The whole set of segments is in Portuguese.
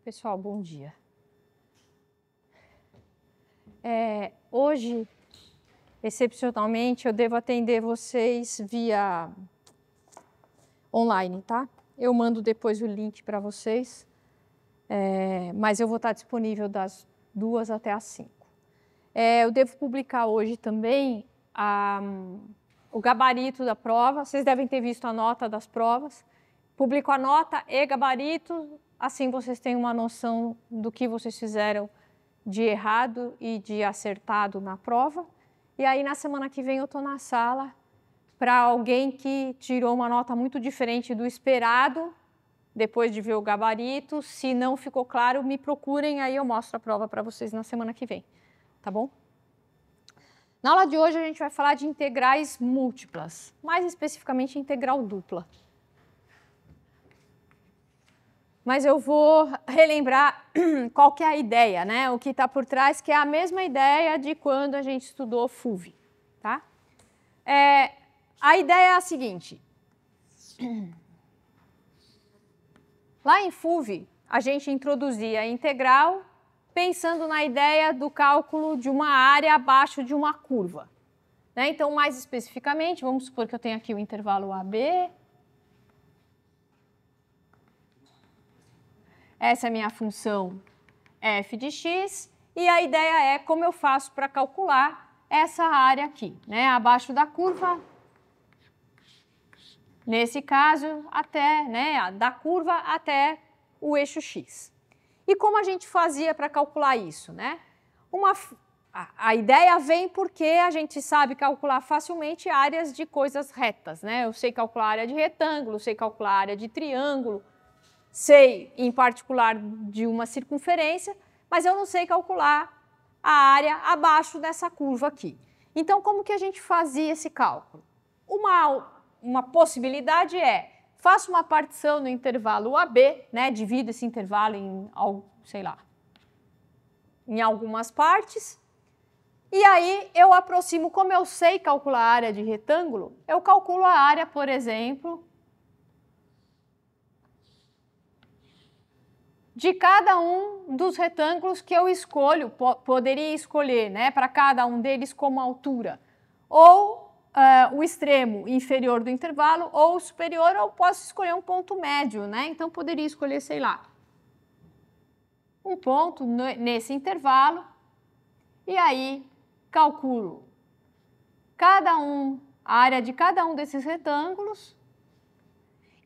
Pessoal, bom dia. Hoje, excepcionalmente, eu devo atender vocês via online, tá? Eu mando depois o link para vocês, mas eu vou estar disponível das 2 até as 5. Eu devo publicar hoje também o gabarito da prova. Vocês devem ter visto a nota das provas. Publico a nota e gabarito, assim vocês têm uma noção do que vocês fizeram de errado e de acertado na prova. E aí, na semana que vem, eu estou na sala para alguém que tirou uma nota muito diferente do esperado, depois de ver o gabarito. Se não ficou claro, me procurem, aí eu mostro a prova para vocês na semana que vem, tá bom? Na aula de hoje, a gente vai falar de integrais múltiplas, mais especificamente integral dupla. Mas eu vou relembrar qual que é a ideia, né? O que está por trás, que é a mesma ideia de quando a gente estudou FUV, tá? A ideia é a seguinte. Lá em FUV, a gente introduzia a integral pensando na ideia do cálculo de uma área abaixo de uma curva, né? Então, mais especificamente, vamos supor que eu tenho aqui o intervalo AB. Essa é a minha função f de x, e a ideia é como eu faço para calcular essa área aqui, né, abaixo da curva, nesse caso, até, né, da curva até o eixo x. E como a gente fazia para calcular isso, né? A ideia vem porque a gente sabe calcular facilmente áreas de coisas retas, né? Eu sei calcular a área de retângulo, sei calcular a área de triângulo, sei, em particular, de uma circunferência, mas eu não sei calcular a área abaixo dessa curva aqui. Então, como que a gente fazia esse cálculo? Uma possibilidade é, faço uma partição no intervalo AB, né, divido esse intervalo em, sei lá, em algumas partes, e aí eu aproximo, como eu sei calcular a área de retângulo, eu calculo a área, por exemplo, de cada um dos retângulos que eu escolho, poderia escolher, né, para cada um deles como altura. Ou o extremo inferior do intervalo, ou o superior, ou posso escolher um ponto médio, né? Então, poderia escolher, sei lá, um ponto nesse intervalo, e aí calculo a área de cada um desses retângulos,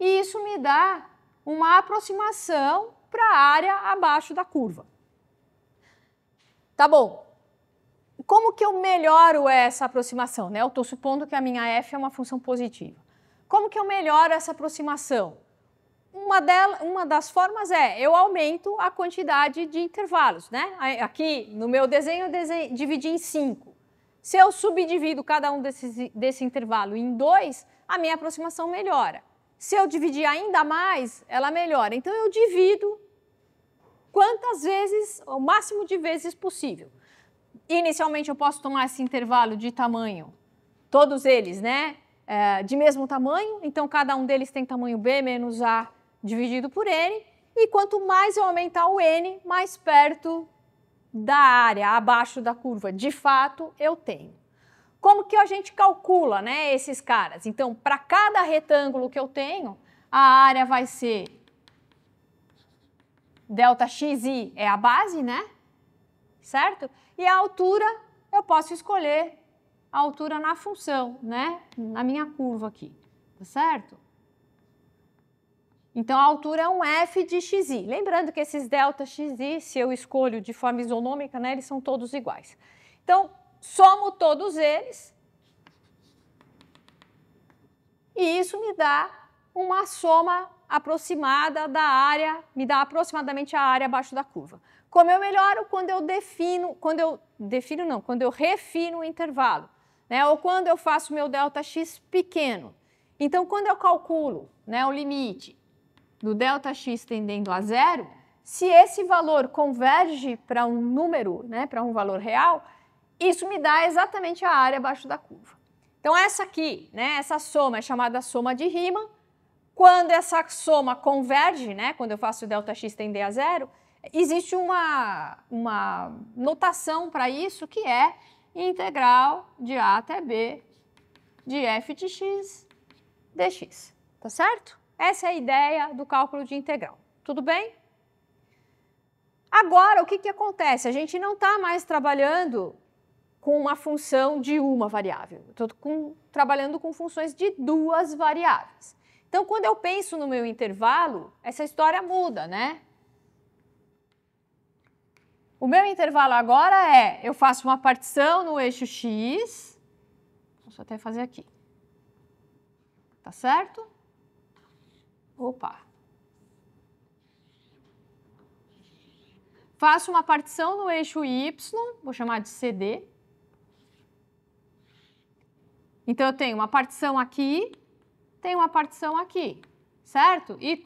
e isso me dá uma aproximação para a área abaixo da curva. Tá bom. Como que eu melhoro essa aproximação, né? Eu estou supondo que a minha f é uma função positiva. Como que eu melhoro essa aproximação? Uma das formas é, eu aumento a quantidade de intervalos, né? Aqui, no meu desenho, eu dividi em 5. Se eu subdivido cada um desse intervalo em 2, a minha aproximação melhora. Se eu dividir ainda mais, ela melhora. Então, eu divido quantas vezes, o máximo de vezes possível. Inicialmente, eu posso tomar esse intervalo de tamanho, todos eles, né, de mesmo tamanho. Então, cada um deles tem tamanho b menos a dividido por n. E quanto mais eu aumentar o n, mais perto da área, abaixo da curva, de fato, eu tenho. Como que a gente calcula, né, esses caras? Então, para cada retângulo que eu tenho, a área vai ser ΔXi é a base, né? Certo? E a altura, eu posso escolher a altura na função, né? Na minha curva aqui, tá certo? Então, a altura é um f de xi. Lembrando que esses ΔXi, se eu escolho de forma isonômica, né, eles são todos iguais. Então, somo todos eles, e isso me dá uma soma aproximada da área, me dá aproximadamente a área abaixo da curva. Como eu melhoro? Quando eu refino o intervalo, né? Ou quando eu faço meu ΔX pequeno. Então, quando eu calculo, né, o limite do ΔX tendendo a 0, se esse valor converge para um número, né, para um valor real, isso me dá exatamente a área abaixo da curva. Então, essa aqui, né, essa soma é chamada soma de Riemann. Quando essa soma converge, né, quando eu faço ΔX tender a 0, existe uma notação para isso que é integral de a até b de f de x dx, tá certo? Essa é a ideia do cálculo de integral, tudo bem? Agora, o que acontece? A gente não está mais trabalhando com uma função de uma variável, estou trabalhando com funções de duas variáveis. Então, quando eu penso no meu intervalo, essa história muda, né? O meu intervalo agora eu faço uma partição no eixo x, posso até fazer aqui, tá certo? Opa! Faço uma partição no eixo y, vou chamar de CD. Então, eu tenho uma partição aqui, tenho uma partição aqui, certo? E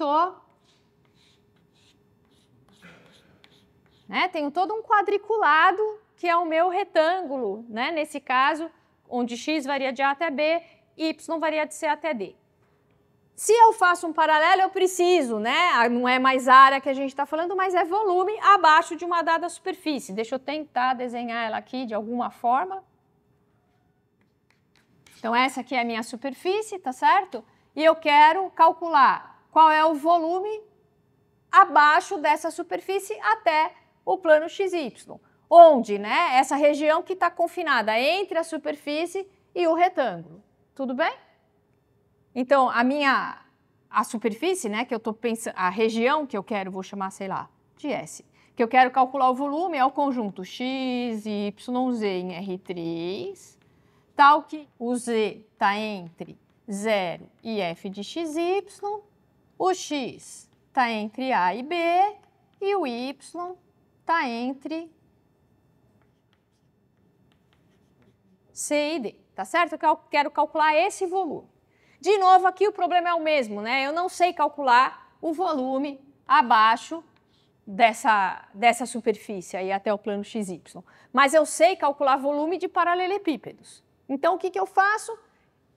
tenho todo um quadriculado que é o meu retângulo, né? Nesse caso, onde x varia de a até b, y varia de c até d. Se eu faço um paralelo, eu preciso, né? Não é mais área que a gente está falando, mas é volume abaixo de uma dada superfície. Deixa eu tentar desenhar ela aqui de alguma forma. Então, essa aqui é a minha superfície, tá certo? E eu quero calcular qual é o volume abaixo dessa superfície até o plano XY, onde, né, essa região que está confinada entre a superfície e o retângulo. Tudo bem? Então, a superfície, né, que eu estou pensando, a região que eu quero, vou chamar, sei lá, de S, que eu quero calcular o volume é o conjunto x, y, z em R3, tal que o z está entre 0 e f de xy, o x está entre a e b e o y está entre c e d, tá certo? Eu quero calcular esse volume. De novo, aqui o problema é o mesmo, né? Eu não sei calcular o volume abaixo dessa superfície aí até o plano XY, mas eu sei calcular volume de paralelepípedos. Então, o que eu faço?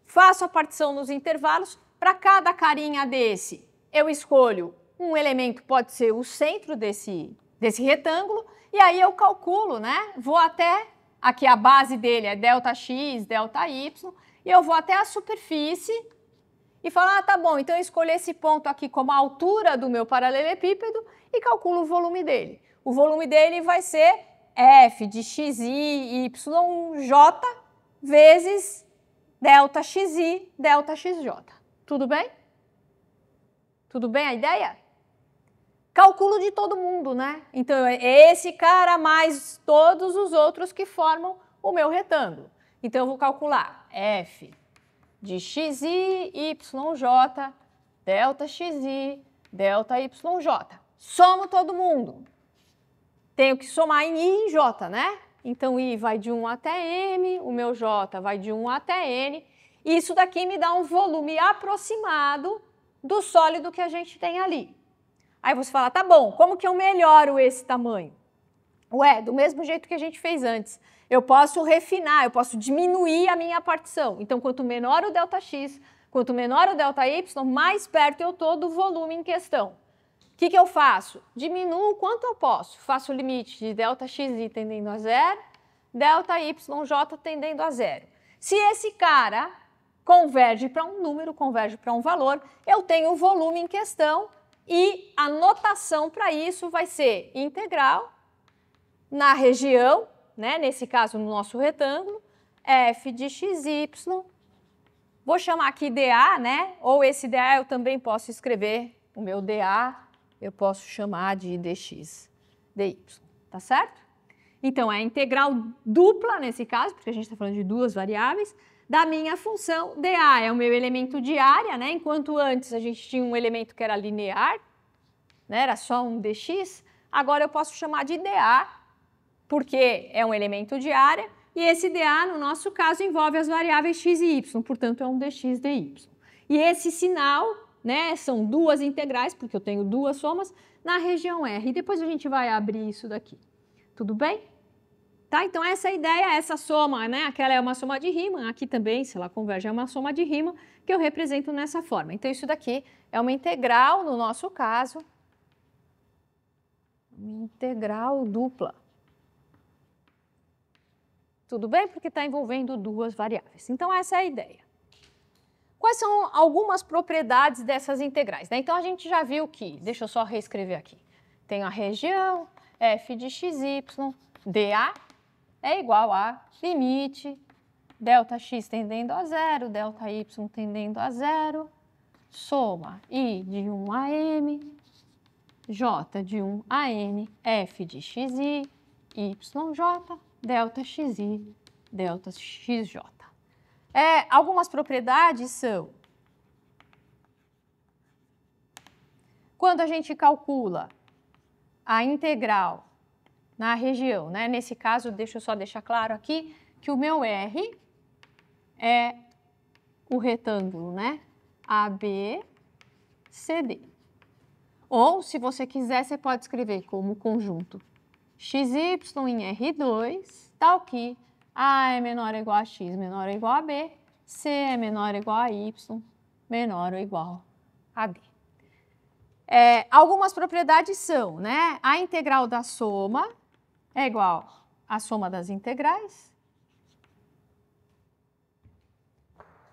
Faço a partição nos intervalos. Para cada carinha desse, eu escolho um elemento, pode ser o centro desse retângulo, e aí eu calculo, né? Vou até, aqui a base dele é ΔX, ΔY, e eu vou até a superfície e falo, tá bom, então eu escolho esse ponto aqui como a altura do meu paralelepípedo e calculo o volume dele. O volume dele vai ser f de xi, yj vezes ΔXi, ΔXJ. Tudo bem? Tudo bem a ideia? Cálculo de todo mundo, né? Então, é esse cara mais todos os outros que formam o meu retângulo. Então, eu vou calcular f de xi, yj, ΔXi, ΔYJ. Somo todo mundo. Tenho que somar em i e em j, né? Então, i vai de 1 até m, o meu j vai de 1 até n. Isso daqui me dá um volume aproximado do sólido que a gente tem ali. Aí você fala, tá bom, como que eu melhoro esse tamanho? Ué, do mesmo jeito que a gente fez antes. Eu posso refinar, eu posso diminuir a minha partição. Então, quanto menor o ΔX, quanto menor o ΔY, mais perto eu estou do volume em questão. O que eu faço? Diminuo o quanto eu posso. Faço o limite de ΔXi tendendo a 0, ΔYJ tendendo a 0. Se esse cara converge para um número, converge para um valor, eu tenho o volume em questão e a notação para isso vai ser integral na região, né, nesse caso no nosso retângulo, f de xy, vou chamar aqui dA, né, ou esse dA eu também posso escrever, o meu dA eu posso chamar de dx, dy, tá certo? Então, é a integral dupla nesse caso, porque a gente está falando de duas variáveis, da minha função dA é o meu elemento de área, né, enquanto antes a gente tinha um elemento que era linear, né, era só um dx, agora eu posso chamar de dA, porque é um elemento de área, e esse dA, no nosso caso, envolve as variáveis x e y, portanto, é um dx dy. E esse sinal, né, são duas integrais, porque eu tenho duas somas, na região R. E depois a gente vai abrir isso daqui. Tudo bem? Tá? Então, essa é a ideia, essa soma, né, aquela é uma soma de Riemann, aqui também, se ela converge, é uma soma de Riemann, que eu represento nessa forma. Então, isso daqui é uma integral, no nosso caso, integral dupla. Tudo bem? Porque está envolvendo duas variáveis. Então, essa é a ideia. Quais são algumas propriedades dessas integrais, né? Então, a gente já viu que, deixa eu só reescrever aqui, tem a região f de xy, dA é igual a limite ΔX tendendo a zero, ΔY tendendo a zero, soma I de 1 a M, J de 1 a N, F de XI, YJ, ΔXI, ΔXJ. Algumas propriedades são, quando a gente calcula a integral na região, né? Nesse caso, deixa eu só deixar claro aqui que o meu R é o retângulo, né? ABCD. Ou, se você quiser, você pode escrever como conjunto XY em R2, tal que A é menor ou igual a X, menor ou igual a B, C é menor ou igual a Y, menor ou igual a D. Algumas propriedades são, né? A integral da soma é igual à soma das integrais.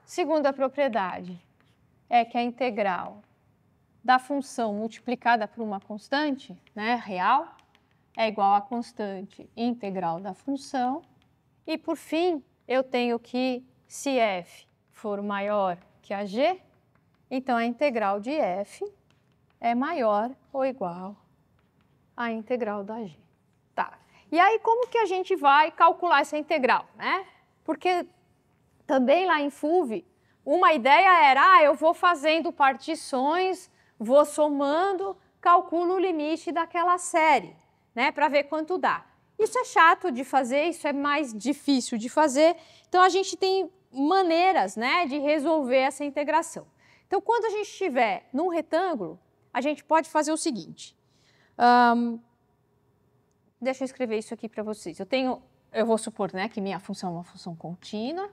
Segunda propriedade é que a integral da função multiplicada por uma constante, né, real, é igual à constante integral da função. E, por fim, eu tenho que, se f for maior que a g, então a integral de f é maior ou igual à integral da g. Tá. E aí, como que a gente vai calcular essa integral, né? Porque também lá em FUV, uma ideia era, eu vou fazendo partições, vou somando, calculo o limite daquela série, né, para ver quanto dá. Isso é chato de fazer, isso é mais difícil de fazer, então a gente tem maneiras, né, de resolver essa integração. Então, quando a gente estiver num retângulo, a gente pode fazer o seguinte. Deixa eu escrever isso aqui para vocês. Eu vou supor, né, que minha função é uma função contínua.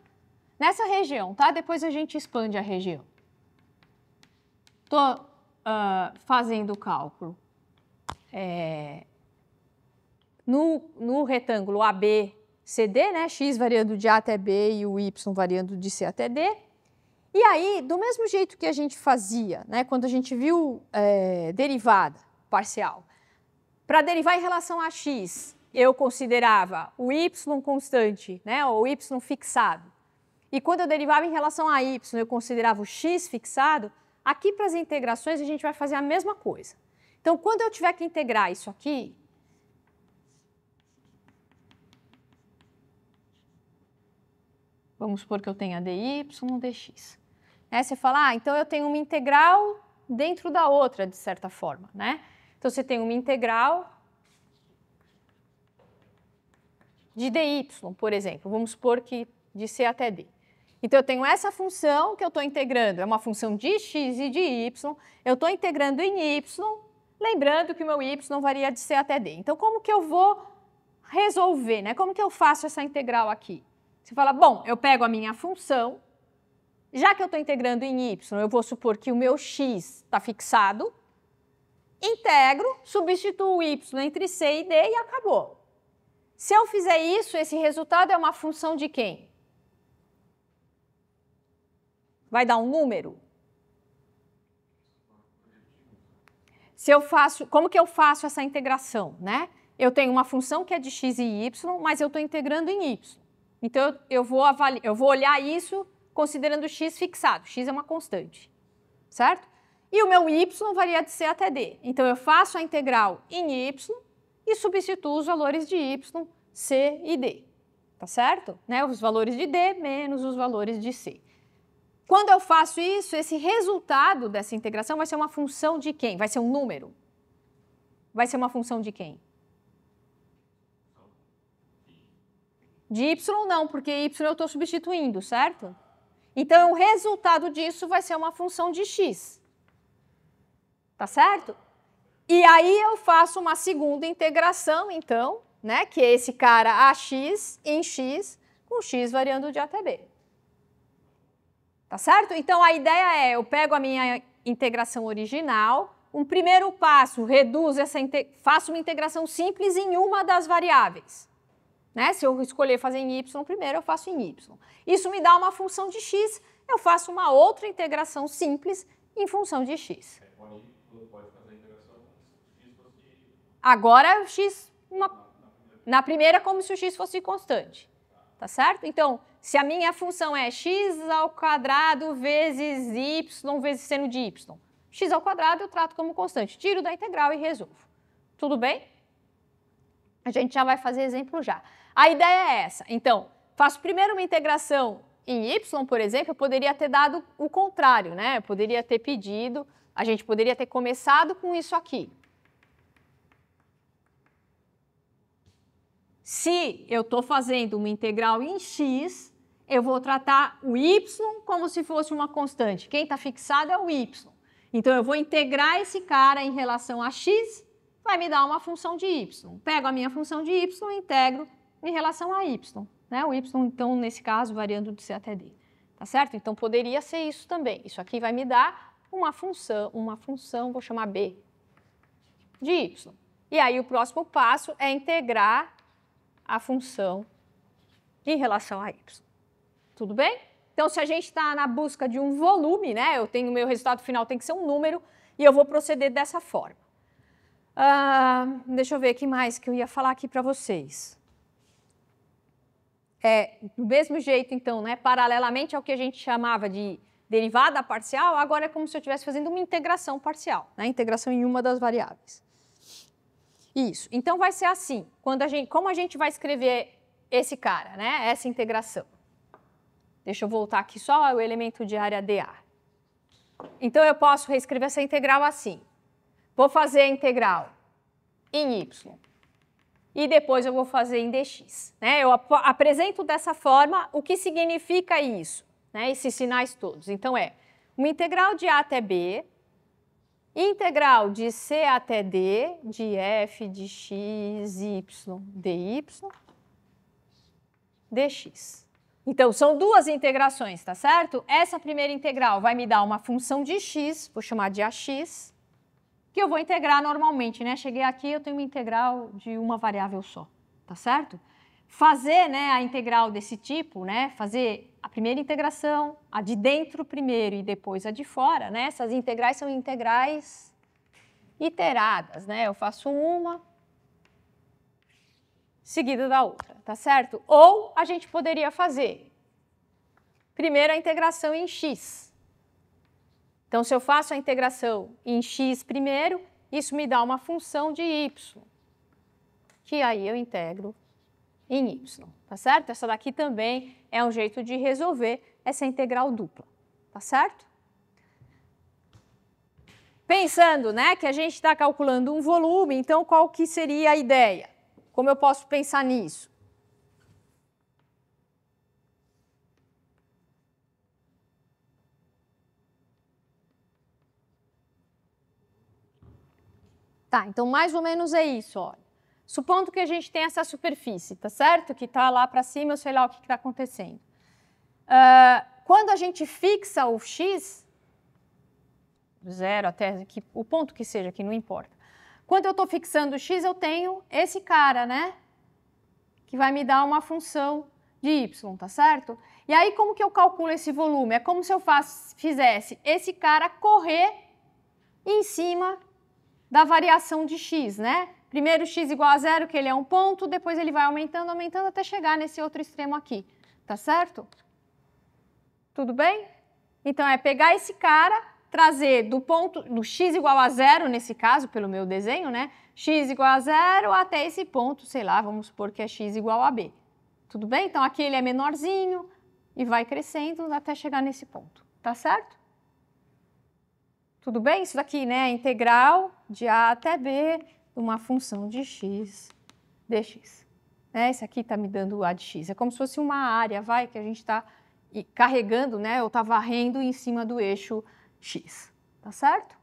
Nessa região, tá? Depois a gente expande a região. Estou fazendo o cálculo no retângulo ABCD, né? X variando de A até B e o Y variando de C até D. E aí, do mesmo jeito que a gente fazia, né, quando a gente viu derivada parcial, para derivar em relação a x, eu considerava o y constante, né, ou y fixado. E quando eu derivava em relação a y, eu considerava o x fixado. Aqui, para as integrações, a gente vai fazer a mesma coisa. Então, quando eu tiver que integrar isso aqui, vamos supor que eu tenha dy, dx. Você fala, então eu tenho uma integral dentro da outra, de certa forma, né? Então, você tem uma integral de dy, por exemplo. Vamos supor que de c até d. Então, eu tenho essa função que eu estou integrando, é uma função de x e de y, eu estou integrando em y, lembrando que o meu y varia de c até d. Então, como que eu vou resolver, né? Como que eu faço essa integral aqui? Você fala, bom, eu pego a minha função, já que eu estou integrando em y, eu vou supor que o meu x está fixado, integro, substituo o y entre c e d e acabou. Se eu fizer isso, esse resultado é uma função de quem? Vai dar um número? Como que eu faço essa integração, né? Eu tenho uma função que é de x e y, mas eu estou integrando em y. Então, eu vou olhar isso considerando x fixado. X é uma constante, certo? E o meu y varia de c até d. Então, eu faço a integral em y e substituo os valores de y, c e d. Tá certo? Né? Os valores de d menos os valores de c. Quando eu faço isso, esse resultado dessa integração vai ser uma função de quem? Vai ser um número? Vai ser uma função de quem? De y não, porque y eu estou substituindo, certo? Então, o resultado disso vai ser uma função de x. Tá certo? E aí eu faço uma segunda integração, então, né, que é esse cara ax em x, com x variando de A até B. Tá certo? Então, a ideia é, eu pego a minha integração original, um primeiro passo, faço uma integração simples em uma das variáveis. Né? Se eu escolher fazer em y primeiro, eu faço em y. Isso me dá uma função de x, eu faço uma outra integração simples em função de x. Pode fazer a integração se x fosse... Agora, x na primeira como se o x fosse constante. Tá certo? Então, se a minha função é x² vezes y vezes seno de y, x² eu trato como constante, tiro da integral e resolvo. Tudo bem? A gente já vai fazer exemplo já. A ideia é essa. Então, faço primeiro uma integração em y, por exemplo, eu poderia ter dado o contrário, né? Eu poderia ter pedido, a gente poderia ter começado com isso aqui. Se eu estou fazendo uma integral em x, eu vou tratar o y como se fosse uma constante. Quem está fixado é o y. Então, eu vou integrar esse cara em relação a x, vai me dar uma função de y. Pego a minha função de y e integro em relação a y. Né? O y, então, nesse caso, variando de c até d. Tá certo? Então, poderia ser isso também. Isso aqui vai me dar uma função, vou chamar b, de y. E aí, o próximo passo é integrar a função em relação a y. Tudo bem? Então, se a gente está na busca de um volume, né, eu tenho o meu resultado final tem que ser um número, e eu vou proceder dessa forma. Deixa eu ver o que mais que eu ia falar aqui para vocês. Do mesmo jeito, então, né, paralelamente ao que a gente chamava de derivada parcial, agora é como se eu estivesse fazendo uma integração parcial, né, integração em uma das variáveis. Isso. Então, vai ser assim, como a gente vai escrever esse cara, né, essa integração? Deixa eu voltar aqui só o elemento de área dA. Então, eu posso reescrever essa integral assim. Vou fazer a integral em y e depois eu vou fazer em dx. Né? Eu apresento dessa forma o que significa isso, né? Esses sinais todos. Então, é uma integral de a até b, integral de c até d, de f de x, y, dy, dx. Então, são duas integrações, tá certo? Essa primeira integral vai me dar uma função de x, vou chamar de ax, que eu vou integrar normalmente, né? Cheguei aqui, eu tenho uma integral de uma variável só, tá certo? Fazer, né, a integral desse tipo, né? Fazer a primeira integração, a de dentro primeiro e depois a de fora, né? Essas integrais são integrais iteradas, né? Eu faço uma seguida da outra, tá certo? Ou a gente poderia fazer primeiro a integração em x. Então, se eu faço a integração em x primeiro, isso me dá uma função de y, que aí eu integro em y, tá certo? Essa daqui também é um jeito de resolver essa integral dupla, tá certo? Pensando, né, que a gente está calculando um volume, então qual que seria a ideia? Como eu posso pensar nisso? Tá, então mais ou menos é isso, olha. Supondo que a gente tem essa superfície, tá certo? Que está lá para cima, eu sei lá o que está acontecendo. Quando a gente fixa o x, zero até o ponto que seja, que não importa. Quando eu estou fixando o x, eu tenho esse cara, né? Que vai me dar uma função de y, tá certo? E aí, como que eu calculo esse volume? É como se eu fizesse esse cara correr em cima da variação de x, né? Primeiro x igual a zero, que ele é um ponto, depois ele vai aumentando, aumentando, até chegar nesse outro extremo aqui, tá certo? Tudo bem? Então, é pegar esse cara, trazer do ponto, do x igual a zero, nesse caso, pelo meu desenho, né? X igual a zero até esse ponto, sei lá, vamos supor que é x igual a b. Tudo bem? Então, aqui ele é menorzinho e vai crescendo até chegar nesse ponto, tá certo? Tudo bem? Isso daqui, né, é integral de a até b de uma função de x dx. Esse aqui está me dando a de x. É como se fosse uma área, vai, que a gente está carregando, né, ou está varrendo em cima do eixo x. Tá certo?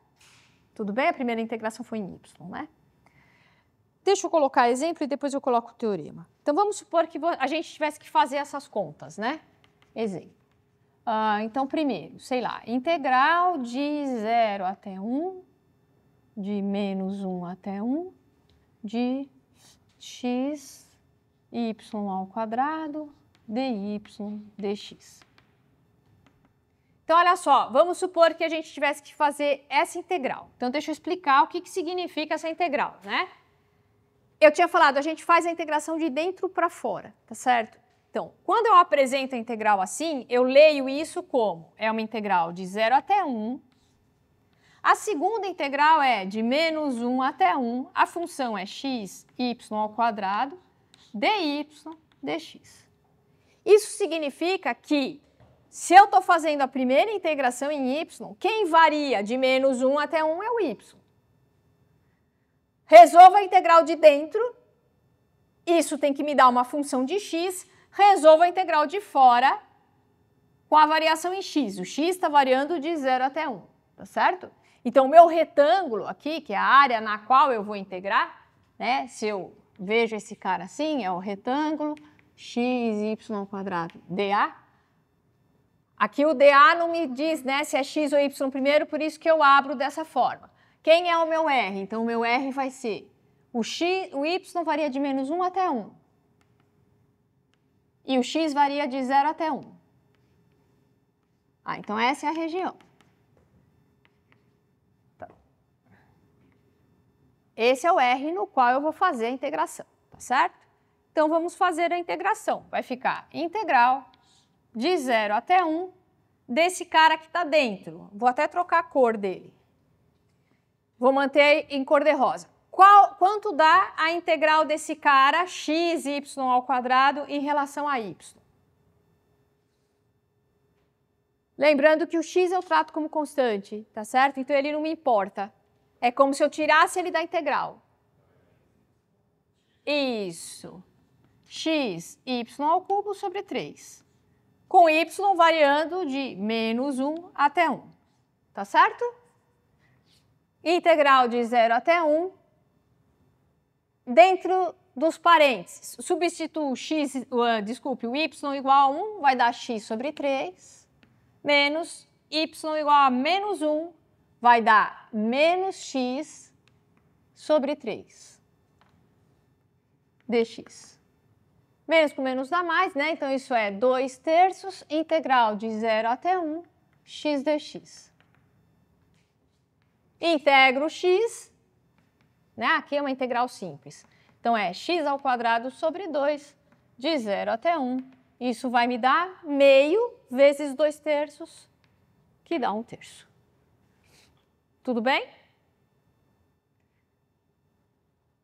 Tudo bem? A primeira integração foi em y, né? Deixa eu colocar exemplo e depois eu coloco o teorema. Então, vamos supor que a gente tivesse que fazer essas contas, né? Exemplo. Então, primeiro, sei lá, integral de 0 até 1 de menos 1 até 1 de x y ao quadrado dy dx. Então, olha só, vamos supor que a gente tivesse que fazer essa integral. Então, deixa eu explicar o que significa essa integral, né? Eu tinha falado, a gente faz a integração de dentro para fora, tá certo? Então, quando eu apresento a integral assim, eu leio isso como? É uma integral de 0 até 1. A segunda integral é de menos 1 até 1. A função é x, y ao quadrado, dy dx. Isso significa que, se eu estou fazendo a primeira integração em y, quem varia de menos 1 até 1 é o y. Resolva a integral de dentro, isso tem que me dar uma função de x, resolva a integral de fora com a variação em x. O x está variando de 0 até 1, tá certo? Então, o meu retângulo aqui, que é a área na qual eu vou integrar, né? Se eu vejo esse cara assim, é o retângulo x, y ao quadrado, dA. Aqui o dA não me diz, né, se é x ou y primeiro, por isso que eu abro dessa forma. Quem é o meu R? Então, o meu R vai ser o y varia de menos 1 até 1. E o x varia de 0 até 1. Então essa é a região. Tá. Esse é o R no qual eu vou fazer a integração, tá certo? Então vamos fazer a integração. Vai ficar integral de 0 até 1 desse cara que está dentro. Vou até trocar a cor dele. Vou manter em cor de rosa. Quanto dá a integral desse cara, x, y ao quadrado, em relação a y? Lembrando que o x eu trato como constante, tá certo? Então ele não me importa. É como se eu tirasse ele da integral. Isso. X, y ao cubo sobre 3. Com y variando de menos 1 até 1. Tá certo? Integral de 0 até 1. Dentro dos parênteses, substituo o y igual a 1, vai dar x sobre 3, menos y igual a menos 1, vai dar menos x sobre 3 dx. Menos com menos dá mais, né? Então, isso é 2/3, integral de 0 até 1, x dx. Integro x, né? Aqui é uma integral simples. Então, é x ao quadrado sobre 2, de 0 até 1. Isso vai me dar meio vezes 2/3, que dá 1/3. Tudo bem?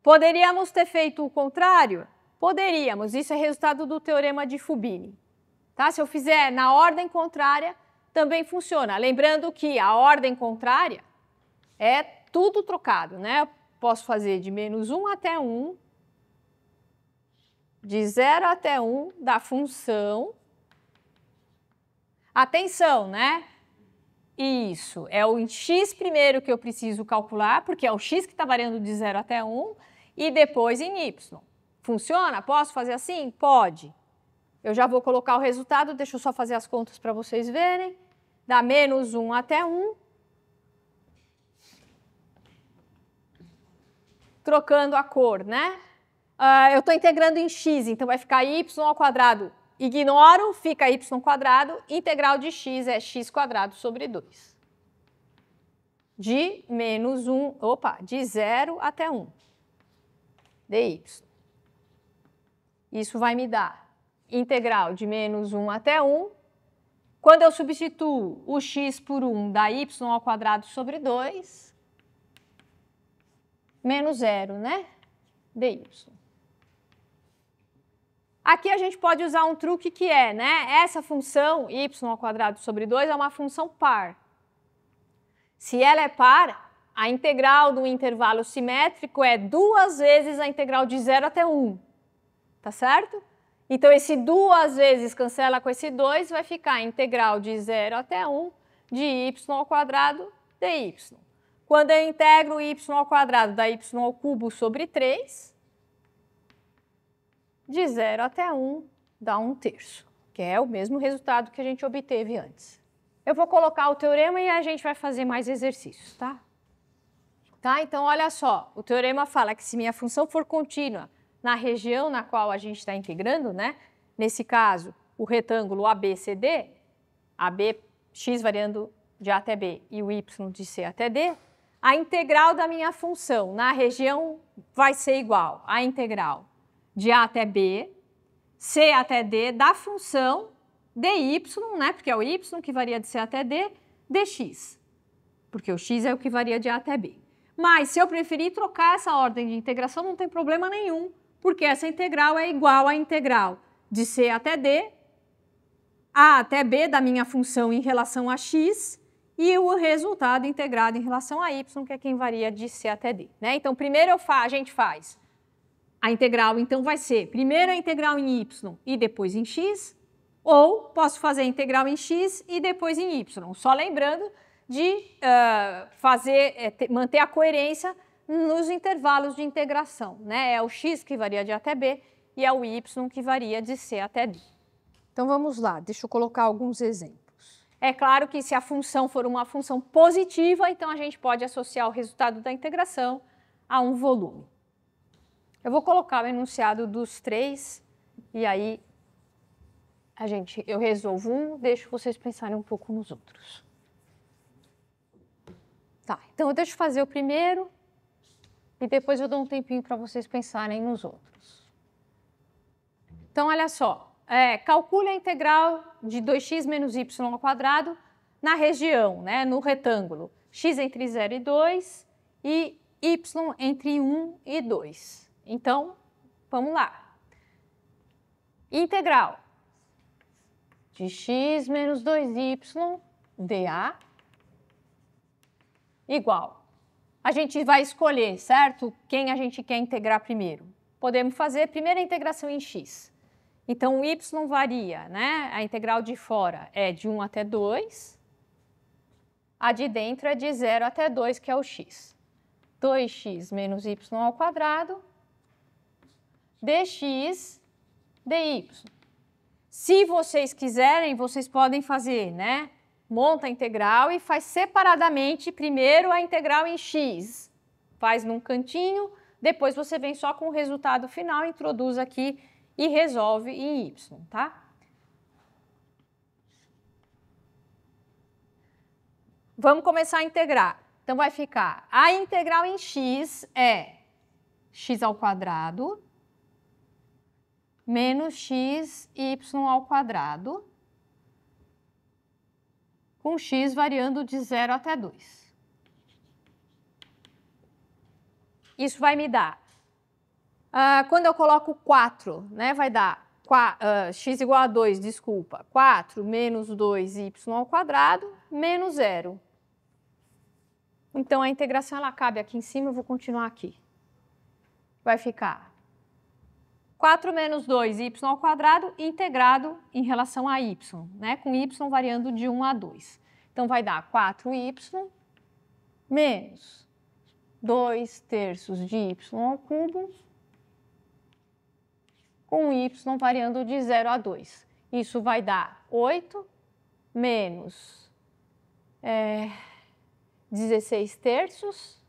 Poderíamos ter feito o contrário? Poderíamos. Isso é resultado do teorema de Fubini. Tá? Se eu fizer na ordem contrária, também funciona. Lembrando que a ordem contrária é tudo trocado, né? Eu posso fazer de menos 1 até 1, de 0 até 1 da função. Atenção, né? Isso, é o x primeiro que eu preciso calcular, porque é o x que está variando de 0 até 1, e depois em y. Funciona? Posso fazer assim? Pode. Eu já vou colocar o resultado, deixa eu só fazer as contas para vocês verem. Dá menos 1 até 1. Trocando a cor, né? Eu estou integrando em x, então vai ficar y ao quadrado. Ignoro, fica y quadrado. Integral de x é x quadrado sobre 2. De menos 1, de 0 até 1. dy. Isso vai me dar integral de menos 1 até 1. Quando eu substituo o x por 1, dá y ao quadrado sobre 2. Menos 0, né? dy. Aqui a gente pode usar um truque que é, né? Essa função y ao quadrado sobre 2 é uma função par. Se ela é par, a integral do intervalo simétrico é 2 vezes a integral de 0 até 1. Tá certo? Então, esse 2 vezes cancela com esse 2, vai ficar a integral de 0 até 1 de y ao quadrado dy. Quando eu integro y ao quadrado, dá y ao cubo sobre 3. De 0 até 1 dá 1/3, que é o mesmo resultado que a gente obteve antes. Eu vou colocar o teorema e a gente vai fazer mais exercícios, tá? Tá? Então, olha só, o teorema fala que se minha função for contínua na região na qual a gente está integrando, né? Nesse caso, o retângulo ABCD, AB, x variando de A até B e o y de C até D, a integral da minha função na região vai ser igual à integral de A até B, C até D da função dy, né? Porque é o y que varia de C até D, dx. Porque o x é o que varia de A até B. Mas se eu preferir trocar essa ordem de integração, não tem problema nenhum, porque essa integral é igual à integral de C até D, A até B da minha função em relação a x, e o resultado integrado em relação a y, que é quem varia de C até D. Né? Então, primeiro a gente faz a integral, então vai ser primeiro a integral em y e depois em x, ou posso fazer a integral em x e depois em y. Só lembrando de manter a coerência nos intervalos de integração. Né? É o x que varia de A até B e é o y que varia de C até D. Então vamos lá, deixa eu colocar alguns exemplos. É claro que se a função for uma função positiva, então a gente pode associar o resultado da integração a um volume. Eu vou colocar o enunciado dos três e aí eu resolvo um, deixo vocês pensarem um pouco nos outros. Tá, então eu deixo fazer o primeiro e depois eu dou um tempinho para vocês pensarem nos outros. Então, olha só, calcule a integral de 2x menos y ao quadrado na região, né, no retângulo, x entre 0 e 2 e y entre 1 e 2. Então, vamos lá. Integral de x menos 2y dA igual. A gente vai escolher, certo? Quem a gente quer integrar primeiro. Podemos fazer primeiro a integração em x. Então, o y varia, né? A integral de fora é de 1 até 2. A de dentro é de 0 até 2, que é o x. 2x menos y ao quadrado dx dy. Se vocês quiserem, vocês podem fazer, né? Monta a integral e faz separadamente primeiro a integral em x. Faz num cantinho, depois você vem só com o resultado final, introduz aqui e resolve em y, tá? Vamos começar a integrar. Então, vai ficar a integral em x é x ao quadrado menos x y ao quadrado, com x variando de 0 até 2. Isso vai me dar, quando eu coloco 4, né, vai dar x igual a 2, desculpa, 4 menos 2y ao quadrado menos 0. Então, a integração ela cabe aqui em cima, eu vou continuar aqui. Vai ficar 4 menos 2y ao quadrado integrado em relação a y, né? Com y variando de 1 a 2. Então, vai dar 4y menos 2 terços de y ao cubo com y variando de 0 a 2. Isso vai dar 8 menos 16 terços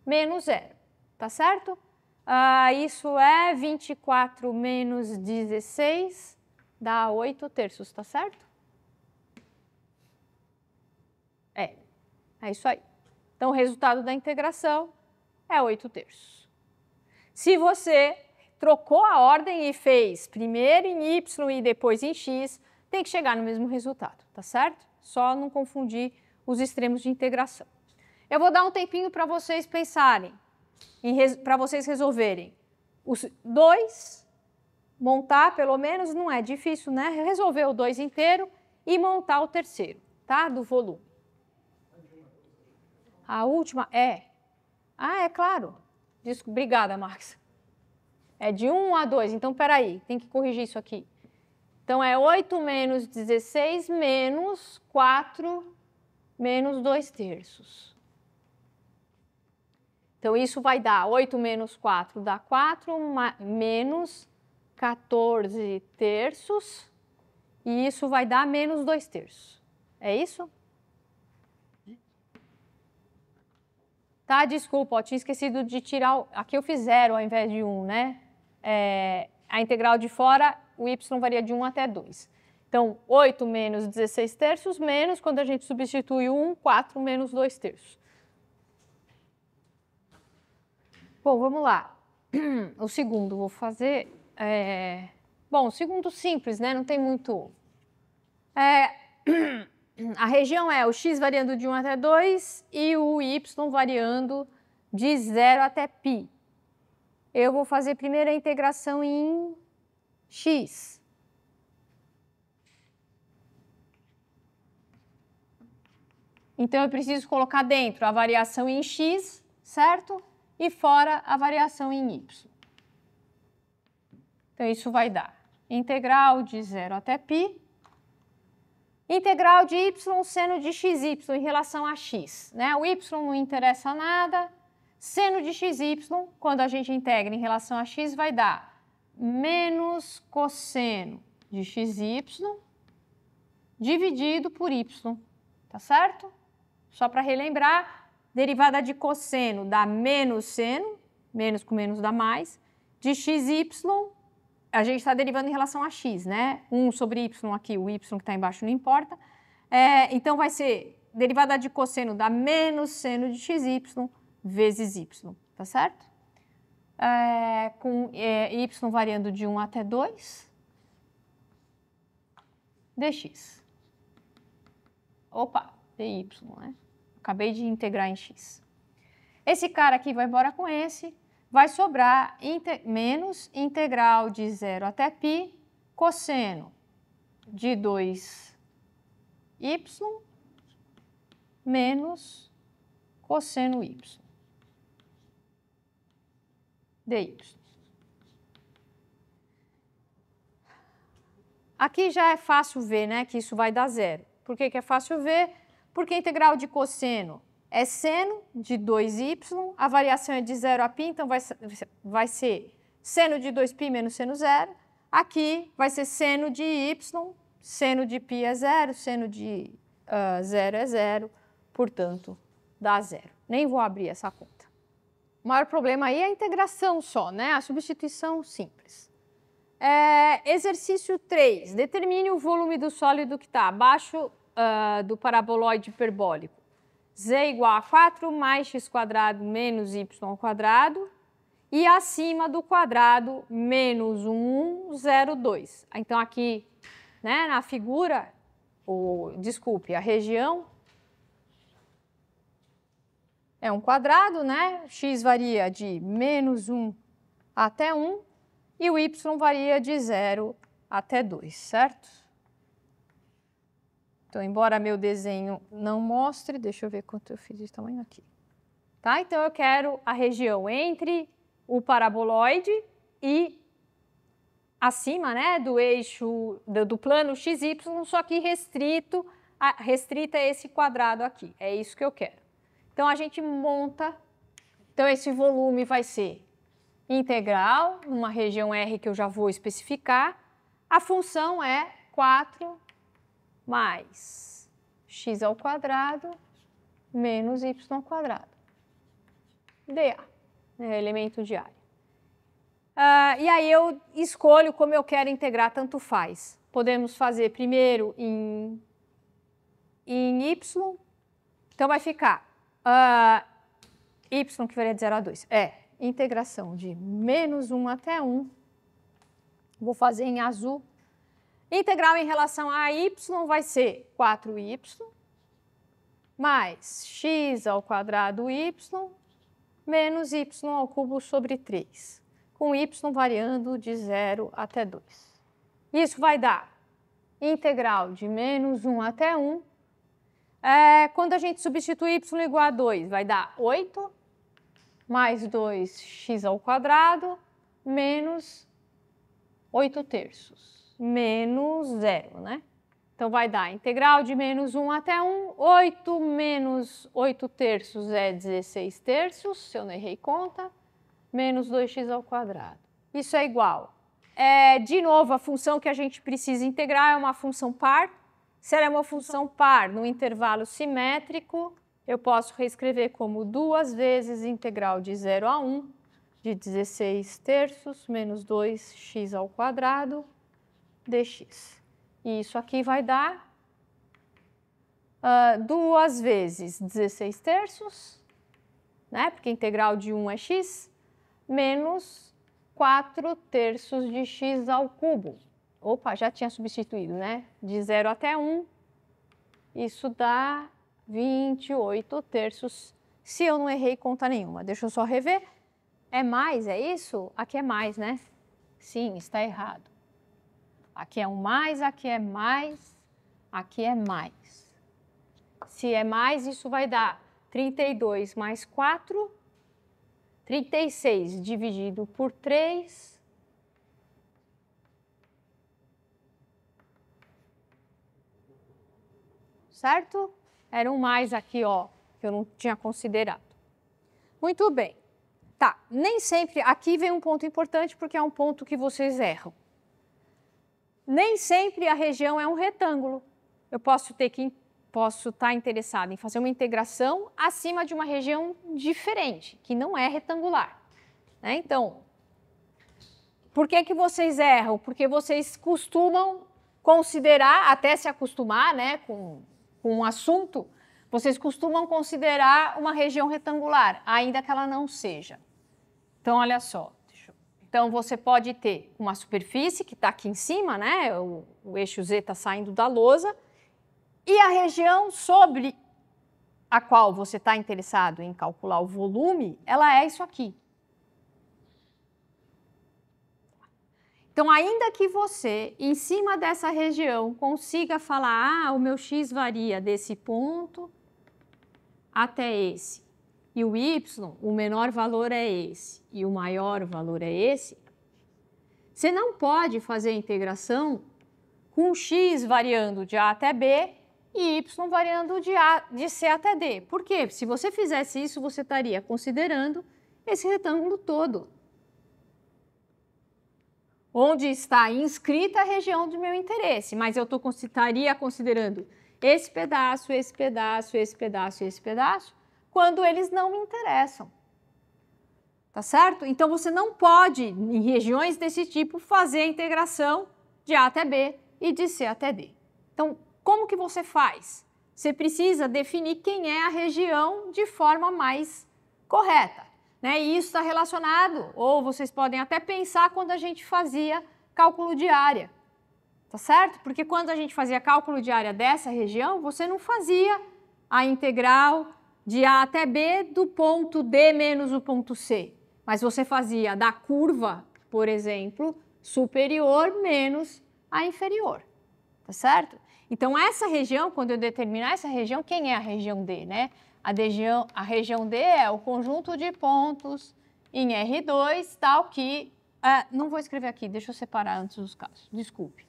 menos 0, tá certo? Isso é 24 menos 16, dá 8 terços, tá certo? É isso aí. Então, o resultado da integração é 8 terços. Se você trocou a ordem e fez primeiro em y e depois em x, tem que chegar no mesmo resultado, tá certo? Só não confundir os extremos de integração. Eu vou dar um tempinho para vocês pensarem, para vocês resolverem. Os dois, montar pelo menos, não é difícil, né? Resolver o 2 inteiro e montar o terceiro, tá? Do volume. A última é... é claro. Obrigada, Marx. É de 1 a 2, então peraí, tem que corrigir isso aqui. Então é 8 menos 16 menos 4 menos 2 terços. Então, isso vai dar 8 menos 4 dá 4, menos 14 terços, e isso vai dar menos 2 terços. É isso? Tá? Desculpa, ó, tinha esquecido de tirar... Aqui eu fiz 0 ao invés de 1, né? A integral de fora, o y varia de 1 até 2. Então, 8 menos 16 terços, menos, quando a gente substitui 1, 4 menos 2 terços. Bom, vamos lá. O segundo vou fazer... Bom, o segundo simples, né? Não tem muito... A região é o x variando de 1 até 2 e o y variando de 0 até π. Eu vou fazer primeiro a integração em x. Então, eu preciso colocar dentro a variação em x, certo? E fora a variação em y. Então, isso vai dar integral de 0 até π. Integral de y seno de xy em relação a x. Né? O y não interessa nada. Seno de xy, quando a gente integra em relação a x, vai dar menos cosseno de xy dividido por y. Tá certo? Só para relembrar, derivada de cosseno dá menos seno, menos com menos dá mais, de xy, a gente está derivando em relação a x, né? 1 sobre y aqui, o y que está embaixo não importa. Então, vai ser derivada de cosseno dá menos seno de xy vezes y, tá certo? Com y variando de 1 até 2, dx. Opa, dy, né? Acabei de integrar em x. Esse cara aqui vai embora com esse. Vai sobrar menos integral de 0 até π cosseno de 2y menos cosseno y dy. Aqui já é fácil ver, né, que isso vai dar 0. Por que é fácil ver? Porque a integral de cosseno é seno de 2y, a variação é de 0 a π, então vai ser seno de 2π menos seno 0. Aqui vai ser seno de y, seno de π é 0, seno de 0 é 0, portanto, dá 0. Nem vou abrir essa conta. O maior problema aí é a integração só, né? A substituição simples. Exercício 3. Determine o volume do sólido que está abaixo do paraboloide hiperbólico. Z igual a 4 mais x quadrado menos y ao quadrado e acima do quadrado menos 1, 0, 2. Então, aqui, né, na figura, desculpe, a região é um quadrado, né? X varia de menos 1 até 1 e o y varia de 0 até 2, certo? Então, embora meu desenho não mostre, deixa eu ver quanto eu fiz de tamanho aqui. Tá? Então, eu quero a região entre o paraboloide e acima, né, do eixo, do plano XY, só que restrita a esse quadrado aqui. É isso que eu quero. Então, a gente monta. Então, esse volume vai ser integral, numa região R que eu já vou especificar. A função é 4 mais x ao quadrado menos y ao quadrado. dA, né, elemento de área. E aí eu escolho como eu quero integrar, tanto faz. Podemos fazer primeiro em y, então vai ficar y que varia de 0 a 2. Integração de menos 1 até 1. Vou fazer em azul. Integral em relação a y vai ser 4y mais x ao quadrado y menos y ao cubo sobre 3, com y variando de 0 até 2. Isso vai dar integral de menos 1 até 1. Quando a gente substitui y igual a 2, vai dar 8 mais 2x ao quadrado menos 8 terços. Menos 0, né? Então, vai dar integral de menos 1 até 1. 8 menos 8 terços é 16 terços, se eu não errei conta, menos 2x ao quadrado. Isso é igual. De novo, a função que a gente precisa integrar é uma função par. Se ela é uma função par no intervalo simétrico, eu posso reescrever como 2 vezes integral de 0 a 1 de 16 terços menos 2x² dx. E isso aqui vai dar 2 vezes 16 terços, né? Porque a integral de 1 é x, menos 4 terços de x². Opa, já tinha substituído, né? De 0 até 1, isso dá 28 terços, se eu não errei conta nenhuma. Deixa eu só rever. É mais, é isso? Aqui é mais, né? Sim, está errado. Aqui é um mais, aqui é mais, aqui é mais. Se é mais, isso vai dar 32 mais 4, 36 dividido por 3, certo? Era um mais aqui, ó, que eu não tinha considerado. Muito bem. Tá, nem sempre, aqui vem um ponto importante porque é um ponto que vocês erram. Nem sempre a região é um retângulo. Eu posso estar interessado em fazer uma integração acima de uma região diferente, que não é retangular, né? Então, por que vocês erram? Porque vocês costumam considerar, até se acostumar, né, com um assunto, vocês costumam considerar uma região retangular, ainda que ela não seja. Então, olha só. Então, você pode ter uma superfície que está aqui em cima, né? O eixo Z está saindo da lousa, e a região sobre a qual você está interessado em calcular o volume, ela é isso aqui. Então, ainda que você, em cima dessa região, consiga falar, o meu x varia desse ponto até esse, e o y, o menor valor é esse, e o maior valor é esse, você não pode fazer a integração com x variando de A até B e y variando de C até D. Por quê? Se você fizesse isso, você estaria considerando esse retângulo todo, onde está inscrita a região do meu interesse, mas eu estaria considerando esse pedaço, esse pedaço, esse pedaço e esse pedaço, quando eles não me interessam. Tá certo? Então, você não pode, em regiões desse tipo, fazer a integração de A até B e de C até D. Então, como que você faz? Você precisa definir quem é a região de forma mais correta, né? E isso está relacionado, ou vocês podem até pensar quando a gente fazia cálculo de área, tá certo? Porque quando a gente fazia cálculo de área dessa região, você não fazia a integral de A até B do ponto D menos o ponto C, mas você fazia da curva, por exemplo, superior menos a inferior, tá certo? Então, essa região, quando eu determinar essa região, quem é a região D, né? A região D é o conjunto de pontos em R2, tal que... não vou escrever aqui, deixa eu separar antes os casos, desculpe.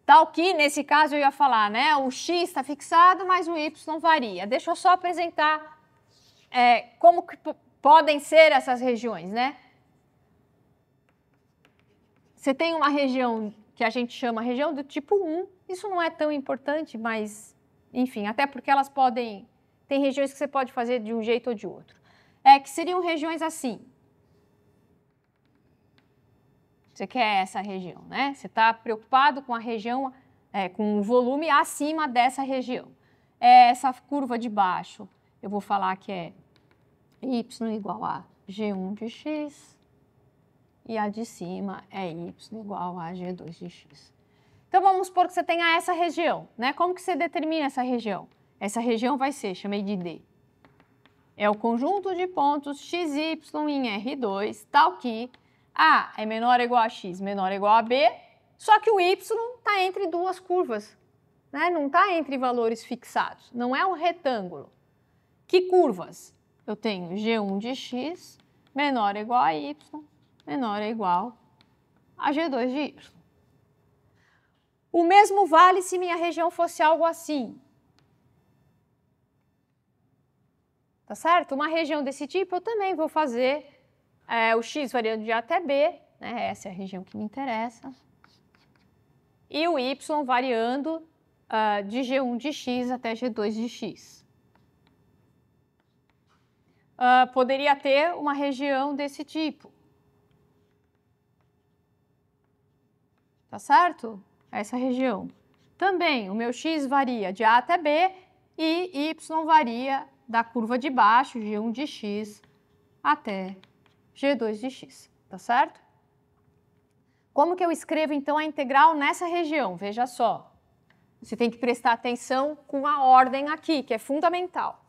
Tal que, nesse caso, eu ia falar, né? O x está fixado, mas o y varia. Deixa eu só apresentar como que podem ser essas regiões, né? Você tem uma região que a gente chama região do tipo 1. Isso não é tão importante, mas, enfim, até porque elas podem... Tem regiões que você pode fazer de um jeito ou de outro. Que seriam regiões assim. Você quer essa região, né? Você está preocupado com a região, com o volume acima dessa região. Essa curva de baixo, eu vou falar que é y igual a g1 de x, e a de cima é y igual a g2 de x. Então, vamos supor que você tenha essa região, né? Como que você determina essa região? Essa região vai ser, chamei de D. É o conjunto de pontos x, y em R2, tal que A é menor ou igual a x, menor ou igual a B, só que o y está entre duas curvas, né? Não está entre valores fixados, não é um retângulo. Que curvas? Eu tenho g1 de x menor ou igual a y, menor ou igual a g2 de y. O mesmo vale se minha região fosse algo assim. Tá certo? Uma região desse tipo eu também vou fazer o x variando de A até B, né? Essa é a região que me interessa. E o y variando de G1 de x até G2 de x. Poderia ter uma região desse tipo. Tá certo? Essa região. Também, o meu x varia de A até B e y varia da curva de baixo, G1 de x, até G2 de x. Tá certo? Como que eu escrevo, então, a integral nessa região? Veja só. Você tem que prestar atenção com a ordem aqui, que é fundamental.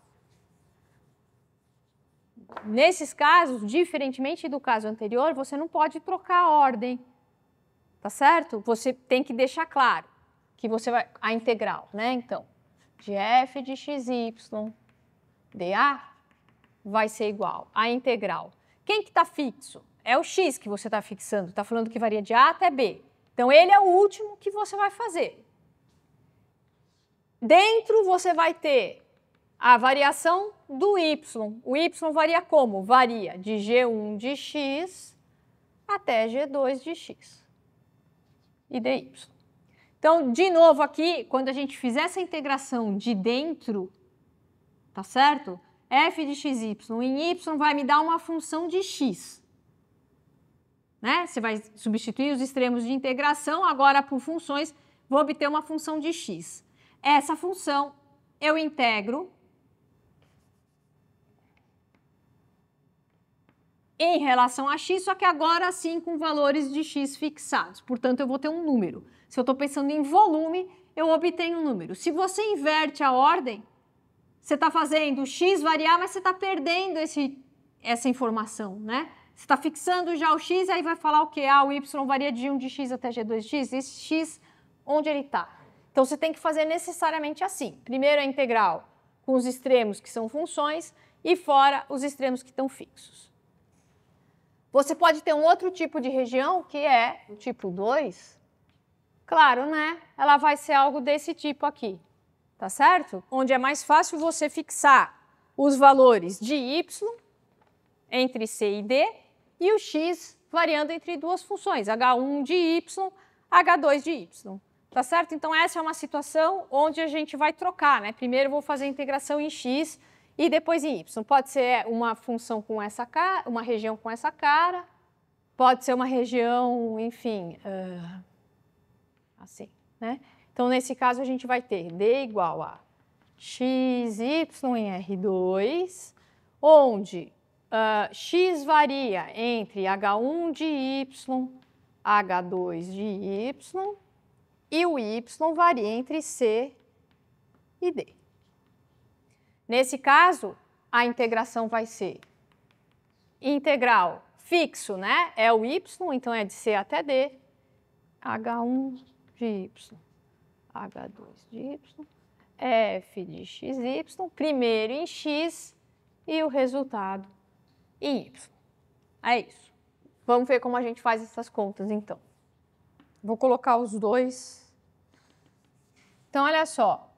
Nesses casos, diferentemente do caso anterior, você não pode trocar a ordem. Tá certo? Você tem que deixar claro que você vai a integral, né? Então, de f de xy dA vai ser igual à integral. Quem que está fixo? É o x que você está fixando. Está falando que varia de A até B. Então, ele é o último que você vai fazer. Dentro, você vai ter a variação do y. O y varia como? Varia de G1 de x até G2 de x. E dy. Então, de novo aqui, quando a gente fizer essa integração de dentro, tá certo? F de xy em y vai me dar uma função de x. Né? Você vai substituir os extremos de integração, agora por funções, vou obter uma função de x. Essa função eu integro em relação a x, só que agora sim com valores de x fixados. Portanto, eu vou ter um número. Se eu estou pensando em volume, eu obtenho um número. Se você inverte a ordem, você está fazendo x variar, mas você está perdendo essa informação, né? Você está fixando já o x, aí vai falar o quê? O y varia de 1 de x até G2 de x. Esse x, onde ele está? Então, você tem que fazer necessariamente assim. Primeiro a integral com os extremos que são funções e fora os extremos que estão fixos. Você pode ter um outro tipo de região, que é o tipo 2. Claro, né? Ela vai ser algo desse tipo aqui, tá certo? Onde é mais fácil você fixar os valores de y entre c e d e o x variando entre duas funções, h1 de y, h2 de y. Tá certo? Então, essa é uma situação onde a gente vai trocar, né? Primeiro eu vou fazer a integração em x e depois em y. Pode ser uma função com essa cara, uma região com essa cara, pode ser uma região, enfim, assim, né? Então, nesse caso, a gente vai ter d igual a xy em R2, onde x varia entre h1 de y, h2 de y, e o y varia entre c e d. Nesse caso, a integração vai ser integral fixo, né? É o y, então é de c até d, h1 de y, h2 de y, f de xy, primeiro em x e o resultado em y. É isso. Vamos ver como a gente faz essas contas, então. Vou colocar os dois. Então, olha só.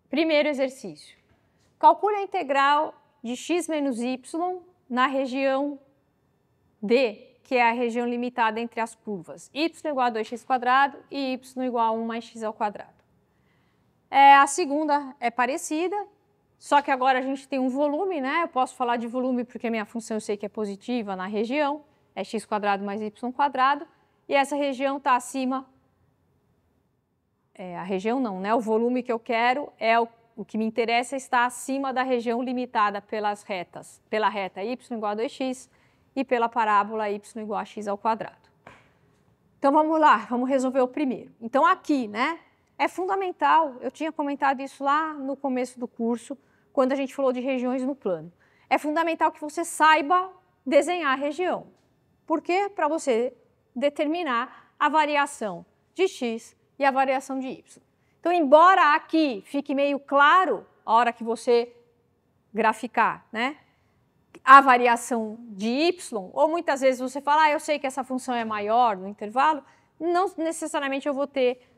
Primeiro exercício. Calcule a integral de x menos y na região D, que é a região limitada entre as curvas y igual a 2x² e y igual a 1 mais x ao quadrado. A segunda é parecida, só que agora a gente tem um volume, né? Eu posso falar de volume porque minha função eu sei que é positiva na região, é x² mais y², e essa região está acima, a região não, né? O volume que eu quero é o que me interessa está acima da região limitada pelas retas, pela reta y igual a 2x e pela parábola y igual a x ao quadrado. Então vamos lá, vamos resolver o primeiro. Então aqui, né? É fundamental, eu tinha comentado isso lá no começo do curso, quando a gente falou de regiões no plano. É fundamental que você saiba desenhar a região. Por quê? Para você determinar a variação de x e a variação de y. Então, embora aqui fique meio claro, a hora que você graficar, né, a variação de y, ou muitas vezes você fala, eu sei que essa função é maior no intervalo, não necessariamente eu vou ter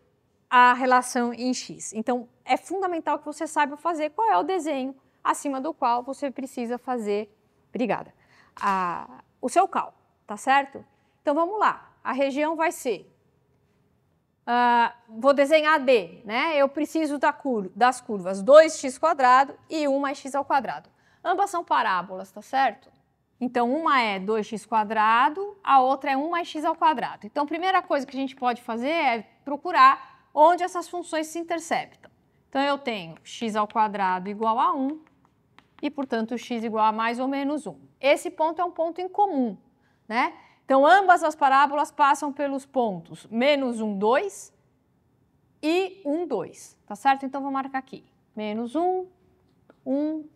a relação em x. Então, é fundamental que você saiba fazer qual é o desenho acima do qual você precisa fazer, obrigada, o seu cálculo, tá certo? Então, vamos lá. A região vai ser vou desenhar D, né? Eu preciso das curvas 2x² e 1 mais x ao quadrado. Ambas são parábolas, tá certo? Então, uma é 2x², a outra é 1 mais x ao quadrado. Então, a primeira coisa que a gente pode fazer é procurar onde essas funções se interceptam. Então, eu tenho x² igual a 1 e, portanto, x igual a mais ou menos 1. Esse ponto é um ponto em comum, né? Então, ambas as parábolas passam pelos pontos menos 1, 2 e 1, 2, tá certo? Então, vou marcar aqui. Menos 1, 1,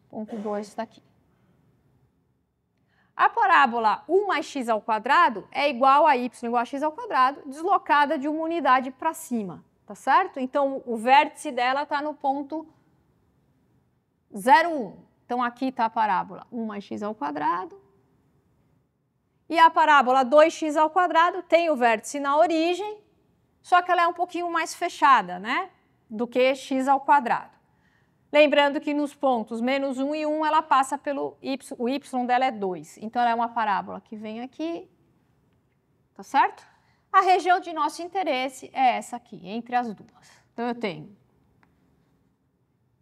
ponto 2 está aqui. A parábola 1 mais x ao quadrado é igual a y igual a x ao quadrado, deslocada de uma unidade para cima, tá certo? Então, o vértice dela está no ponto 0, 1. Então, aqui está a parábola 1 mais x ao quadrado. E a parábola 2x ao quadrado tem o vértice na origem, só que ela é um pouquinho mais fechada, né, do que x ao quadrado. Lembrando que nos pontos menos 1 e 1 ela passa pelo y, o y dela é 2. Então, ela é uma parábola que vem aqui, tá certo? A região de nosso interesse é essa aqui, entre as duas. Então, eu tenho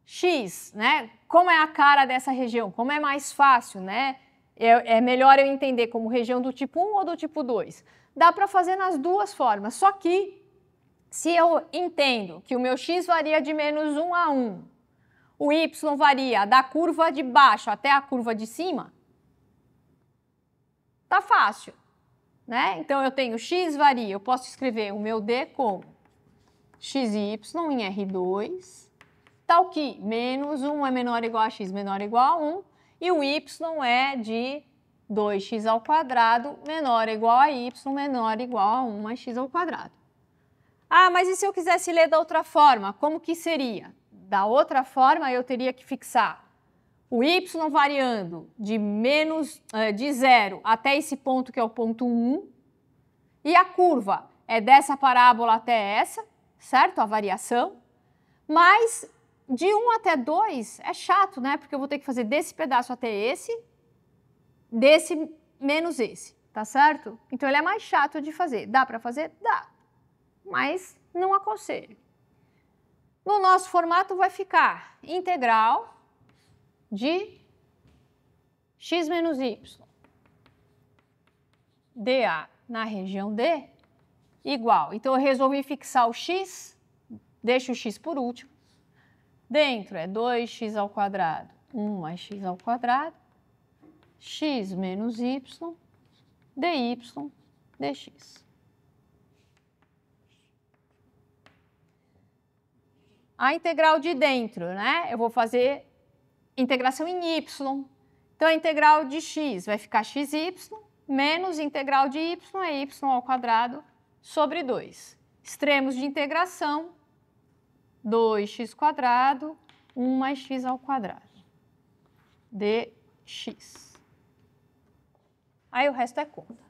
x, né? Como é a cara dessa região? Como é mais fácil, né? É melhor eu entender como região do tipo 1 ou do tipo 2. Dá para fazer nas duas formas, só que se eu entendo que o meu x varia de menos 1 a 1, o y varia da curva de baixo até a curva de cima, tá fácil, né? Então, eu tenho x varia, eu posso escrever o meu D como x e y em R2, tal que menos 1 é menor ou igual a x menor ou igual a 1, e o y é de 2x ao quadrado menor ou igual a y menor ou igual a 1 mais x ao quadrado. Ah, mas e se eu quisesse ler da outra forma? Como que seria? Da outra forma, eu teria que fixar o y variando de 0 até esse ponto, que é o ponto 1, e a curva é dessa parábola até essa, certo? A variação. Mas de 1 até 2 é chato, né? Porque eu vou ter que fazer desse pedaço até esse, desse menos esse, tá certo? Então, ele é mais chato de fazer. Dá para fazer? Dá. Mas não aconselho. No nosso formato vai ficar integral de x menos y dA na região D igual. Então, eu resolvi fixar o x, deixo o x por último. Dentro é 2x ao quadrado, 1 mais x ao quadrado, x menos y, dy dx. A integral de dentro, né? Eu vou fazer integração em y. Então, a integral de x vai ficar xy menos integral de y é y ao quadrado sobre 2. Extremos de integração, 2x², 1 mais x ao quadrado, dx. Aí o resto é conta.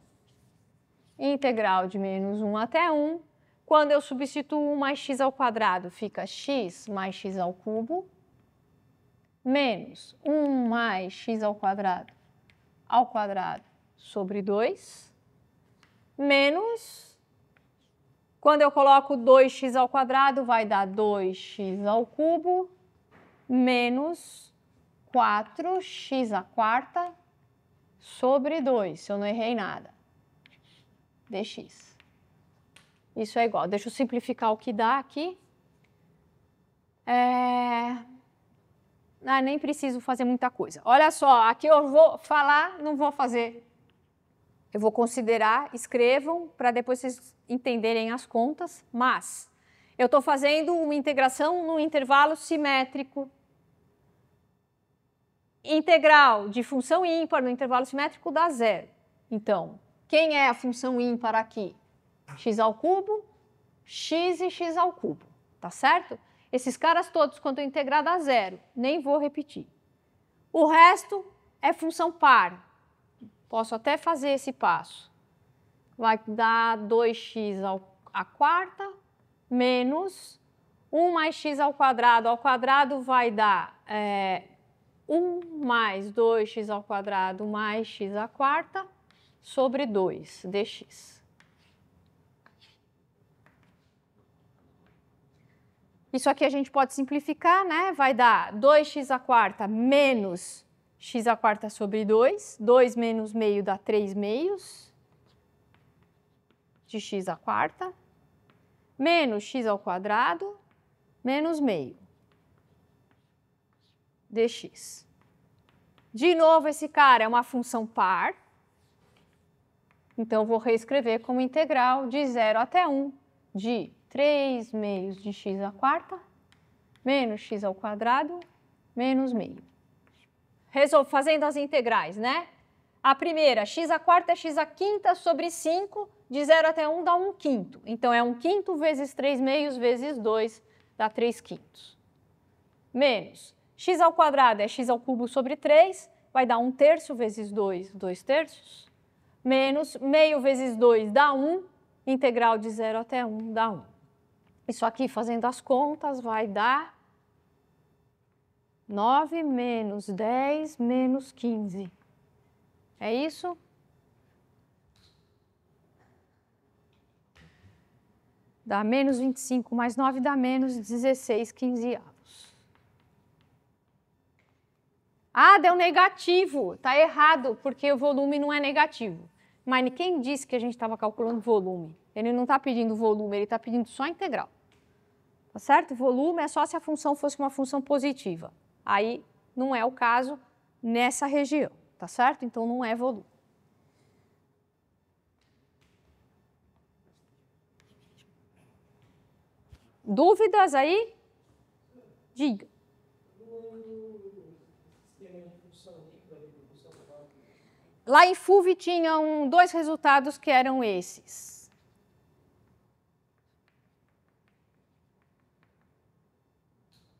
Integral de menos 1 até 1. Quando eu substituo 1 mais x ao quadrado, fica x mais x ao cubo, menos 1 mais x ao quadrado sobre 2, menos, quando eu coloco 2x ao quadrado, vai dar 2x ao cubo, menos 4x² sobre 2, se eu não errei nada, dx. Isso é igual. Deixa eu simplificar o que dá aqui. Nem preciso fazer muita coisa. Olha só, aqui eu vou falar, não vou fazer. Eu vou considerar, escrevam, para depois vocês entenderem as contas, mas eu estou fazendo uma integração no intervalo simétrico. Integral de função ímpar no intervalo simétrico dá 0. Então, quem é a função ímpar aqui? X ao cubo, x e x ao cubo, tá certo? Esses caras todos, quando eu integrar, dá 0. Nem vou repetir. O resto é função par. Posso até fazer esse passo. Vai dar 2x à quarta menos 1 mais x ao quadrado vai dar 1 mais 2x ao quadrado mais x à quarta sobre 2 dx. Isso aqui a gente pode simplificar, né? Vai dar 2x² menos x² sobre 2. 2 menos meio dá 3 meios de x². Menos x² menos meio dx. De novo, esse cara é uma função par. Então, eu vou reescrever como integral de 0 até 1 de 3 meios de x² menos x² menos meio. Fazendo as integrais, né? A primeira, x² é x² sobre 5, de 0 até 1 dá 1/5. Então, é 1/5 vezes 3 meios vezes 2, dá 3/5. Menos, x² é x³ sobre 3, vai dar 1/3 vezes 2, 2/3. Menos, meio vezes 2 dá 1, integral de 0 até 1 dá 1. Isso aqui, fazendo as contas, vai dar 9 menos 10 menos 15. É isso? Dá menos 25 mais 9 dá menos 16 quinzeavos. Ah, deu negativo. Está errado, porque o volume não é negativo. Mas quem disse que a gente estava calculando volume? Ele não está pedindo volume, ele está pedindo só integral. Tá certo? Volume é só se a função fosse uma função positiva. Aí não é o caso nessa região, tá certo? Então não é volume. Dúvidas aí? Diga. Lá em FUV tinham 2 resultados que eram esses.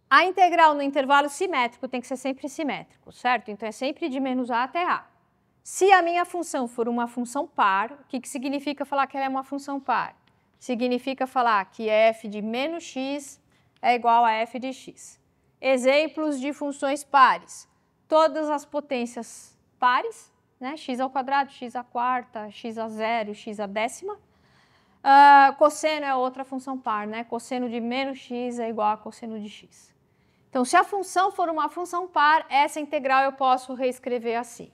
A integral no intervalo simétrico tem que ser sempre simétrico, certo? Então, é sempre de menos a até a. Se a minha função for uma função par, o que significa falar que ela é uma função par? Significa falar que f de menos x é igual a f de x. Exemplos de funções pares. Todas as potências pares, né? X², x², x⁻, x⁻. Cosseno é outra função par, né? Cosseno de menos x é igual a cosseno de x. Então, se a função for uma função par, essa integral eu posso reescrever assim.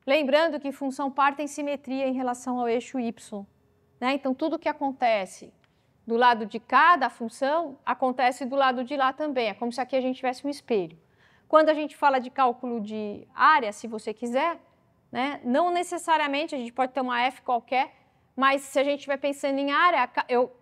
Lembrando que função par tem simetria em relação ao eixo y, né? Então, tudo que acontece do lado de cá da função, acontece do lado de lá também. É como se aqui a gente tivesse um espelho. Quando a gente fala de cálculo de área, se você quiser, né? Não necessariamente, a gente pode ter uma f qualquer, mas se a gente estiver pensando em área, eu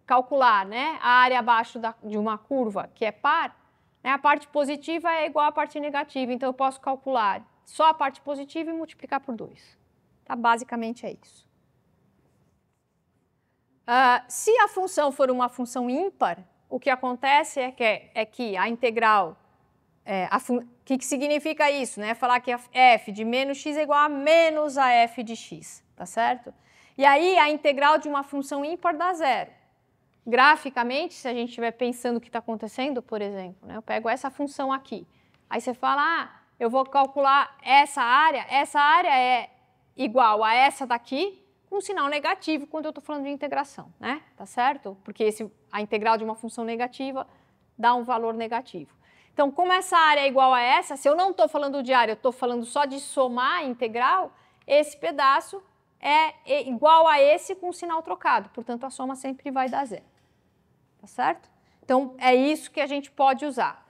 calcular, né, a área abaixo de uma curva que é par, né, a parte positiva é igual à parte negativa, então eu posso calcular só a parte positiva e multiplicar por 2. Tá? Basicamente é isso. Se a função for uma função ímpar, o que acontece é que a integral, o que significa isso? Né? Falar que a f de menos x é igual a menos a f de x, tá certo? E aí a integral de uma função ímpar dá 0. Graficamente, se a gente estiver pensando o que está acontecendo, por exemplo, né, eu pego essa função aqui. Aí você fala, eu vou calcular essa área é igual a essa daqui, com um sinal negativo quando eu estou falando de integração, né? Tá certo? Porque a integral de uma função negativa dá um valor negativo. Então, como essa área é igual a essa, se eu não estou falando de área, eu estou falando só de somar a integral, esse pedaço é igual a esse com o sinal trocado. Portanto, a soma sempre vai dar 0. Tá certo? Então, é isso que a gente pode usar.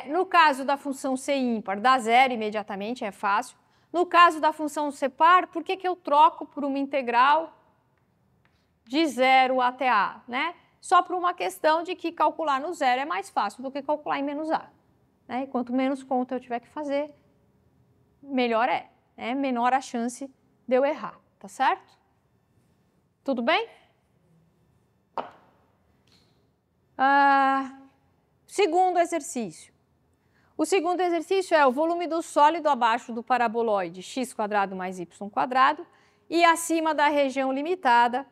No caso da função ser ímpar, dá 0 imediatamente, é fácil. No caso da função ser par, por que eu troco por uma integral de 0 até a? Né? Só por uma questão de que calcular no 0 é mais fácil do que calcular em menos a. Né? E quanto menos conta eu tiver que fazer, melhor é. Né? Menor a chance de eu errar. Tá certo? Tudo bem? Segundo exercício. O segundo exercício é o volume do sólido abaixo do paraboloide x² mais y² e acima da região limitada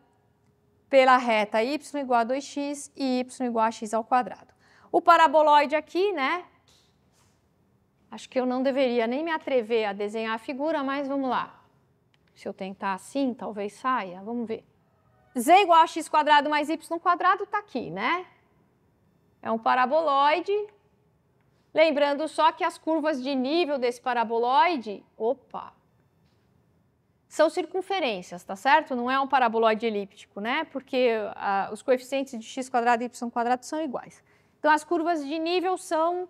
pela reta y igual a 2x e y igual a x². O paraboloide aqui, né? Acho que eu não deveria nem me atrever a desenhar a figura, mas vamos lá. Se eu tentar assim, talvez saia. Vamos ver. z igual a x quadrado mais y quadrado está aqui, né? É um paraboloide. Lembrando só que as curvas de nível desse paraboloide, são circunferências, tá certo? Não é um paraboloide elíptico, né? Porque os coeficientes de x quadrado e y quadrado são iguais. Então, as curvas de nível são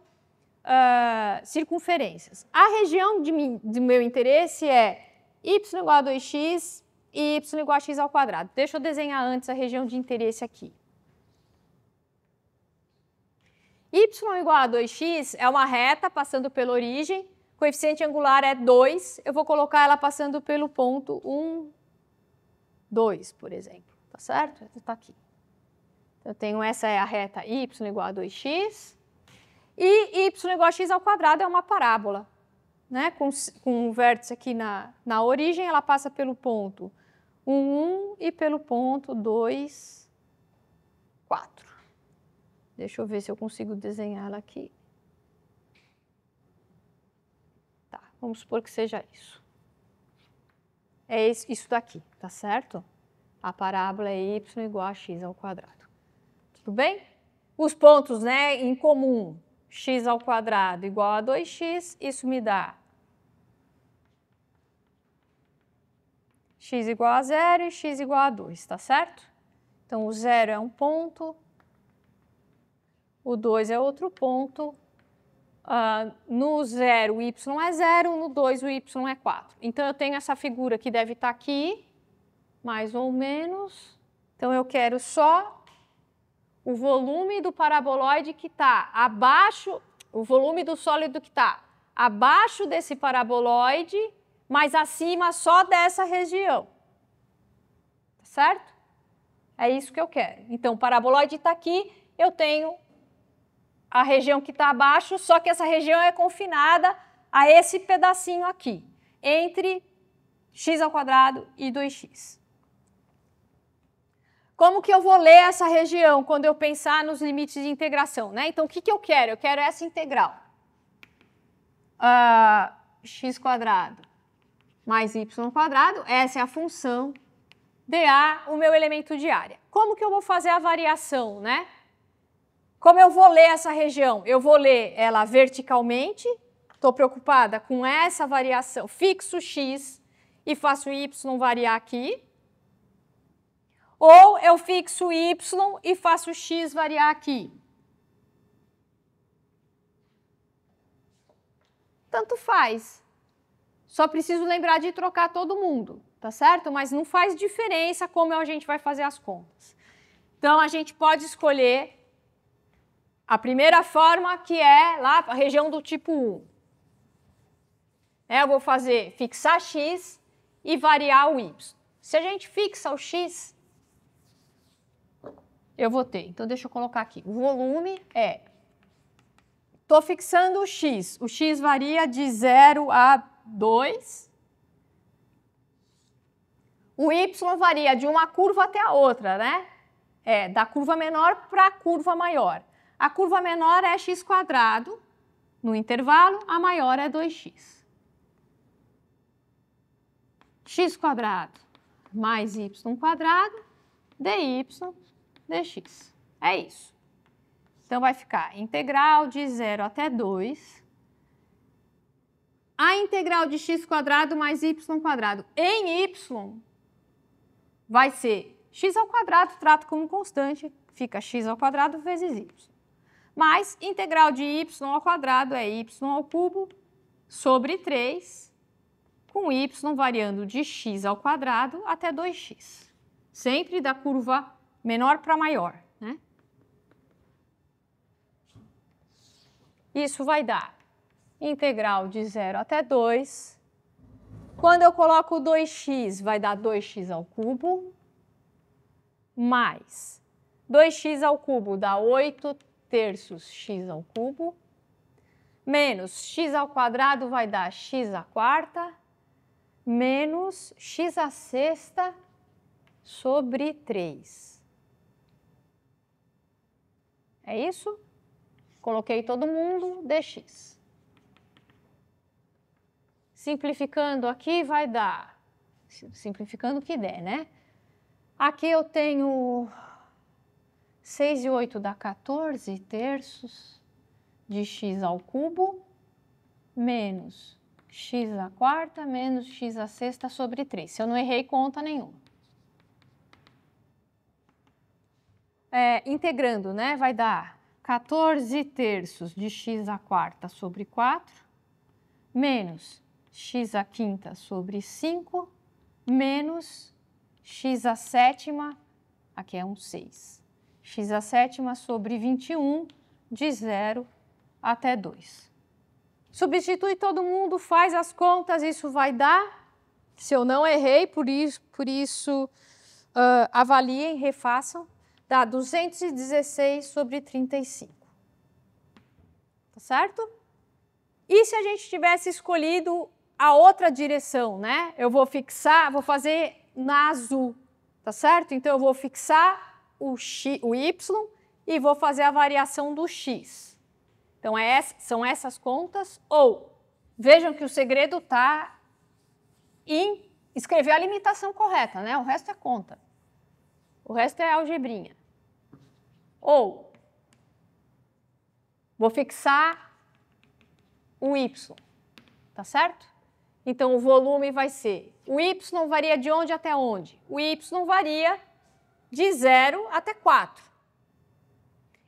circunferências. A região de meu interesse é y igual a 2x e y igual a x ao quadrado. Deixa eu desenhar antes a região de interesse aqui. Y igual a 2x é uma reta passando pela origem, coeficiente angular é 2, eu vou colocar ela passando pelo ponto 1, 2, por exemplo, tá certo? Está aqui. Eu tenho essa é a reta y igual a 2x, e y igual a x ao quadrado é uma parábola, né? Com um vértice aqui na origem, ela passa pelo ponto 1, 1 e pelo ponto 2, 4. Deixa eu ver se eu consigo desenhar ela aqui. Tá, vamos supor que seja isso. É isso daqui, tá certo? A parábola é y igual a x ao quadrado. Tudo bem? Os pontos, né, em comum, x ao quadrado igual a 2x, isso me dá x igual a 0 e x igual a 2, tá certo? Então, o 0 é um ponto. O 2 é outro ponto. No 0, o y é 0, no 2, o y é 4. Então, eu tenho essa figura que deve estar aqui, mais ou menos. Então, eu quero só o volume do paraboloide que está abaixo, o volume do sólido que está abaixo desse paraboloide, mas acima só dessa região. Tá certo? É isso que eu quero. Então, o paraboloide está aqui, eu tenho a região que está abaixo, só que essa região é confinada a esse pedacinho aqui, entre x ao quadrado e 2x. Como que eu vou ler essa região quando eu pensar nos limites de integração, né? Então, o que eu quero? Eu quero essa integral. X quadrado mais y quadrado, essa é a função dA, o meu elemento de área. Como que eu vou fazer a variação, né? Como eu vou ler essa região? Eu vou ler ela verticalmente, estou preocupada com essa variação, fixo x e faço y variar aqui. Ou eu fixo y e faço x variar aqui. Tanto faz. Só preciso lembrar de trocar todo mundo, tá certo? Mas não faz diferença como a gente vai fazer as contas. Então, a gente pode escolher a primeira forma, que é lá a região do tipo 1. Eu vou fixar x e variar o y. Se a gente fixa o x, eu vou ter. Então, deixa eu colocar aqui. O volume é... Estou fixando o x. O x varia de 0 a 2. O y varia de uma curva até a outra, né? Da curva menor para a curva maior. A curva menor é x quadrado no intervalo, a maior é 2x. X quadrado mais y quadrado, dy, dx. É isso. Então, vai ficar integral de 0 até 2. A integral de x quadrado mais y quadrado em y vai ser x ao quadrado, trato como constante, fica x ao quadrado vezes y. Mais integral de y ao quadrado é y ao cubo sobre 3, com y variando de x ao quadrado até 2x. Sempre da curva menor para maior, né? Isso vai dar integral de 0 até 2. Quando eu coloco 2x, vai dar 2x ao cubo, mais 2x ao cubo dá 8 terços x ao cubo, menos x ao quadrado vai dar x à quarta, menos x à sexta sobre 3. É isso? Coloquei todo mundo, dx. Simplificando aqui vai dar, simplificando o que der, né? Aqui eu tenho 6 e 8 dá 14 terços de x ao cubo menos x à quarta menos x à sexta sobre 3. Se eu não errei conta nenhuma. Integrando, né, vai dar 14 terços de x à quarta sobre 4 menos x à quinta sobre 5 menos x à sétima, aqui é um 6. X à sétima sobre 21, de 0 até 2. Substitui todo mundo, faz as contas, isso vai dar, se eu não errei, por isso avaliem, refaçam, dá 216 sobre 35. Tá certo? E se a gente tivesse escolhido a outra direção, né? Eu vou fixar, vou fazer na azul, tá certo? Então eu vou fixar o y e vou fazer a variação do x. Então são essas contas, ou vejam que o segredo está em escrever a limitação correta, né? O resto é conta. O resto é algebrinha. Ou vou fixar o y, tá certo? Então o volume vai ser, o y varia de onde até onde? O y varia de 0 até 4.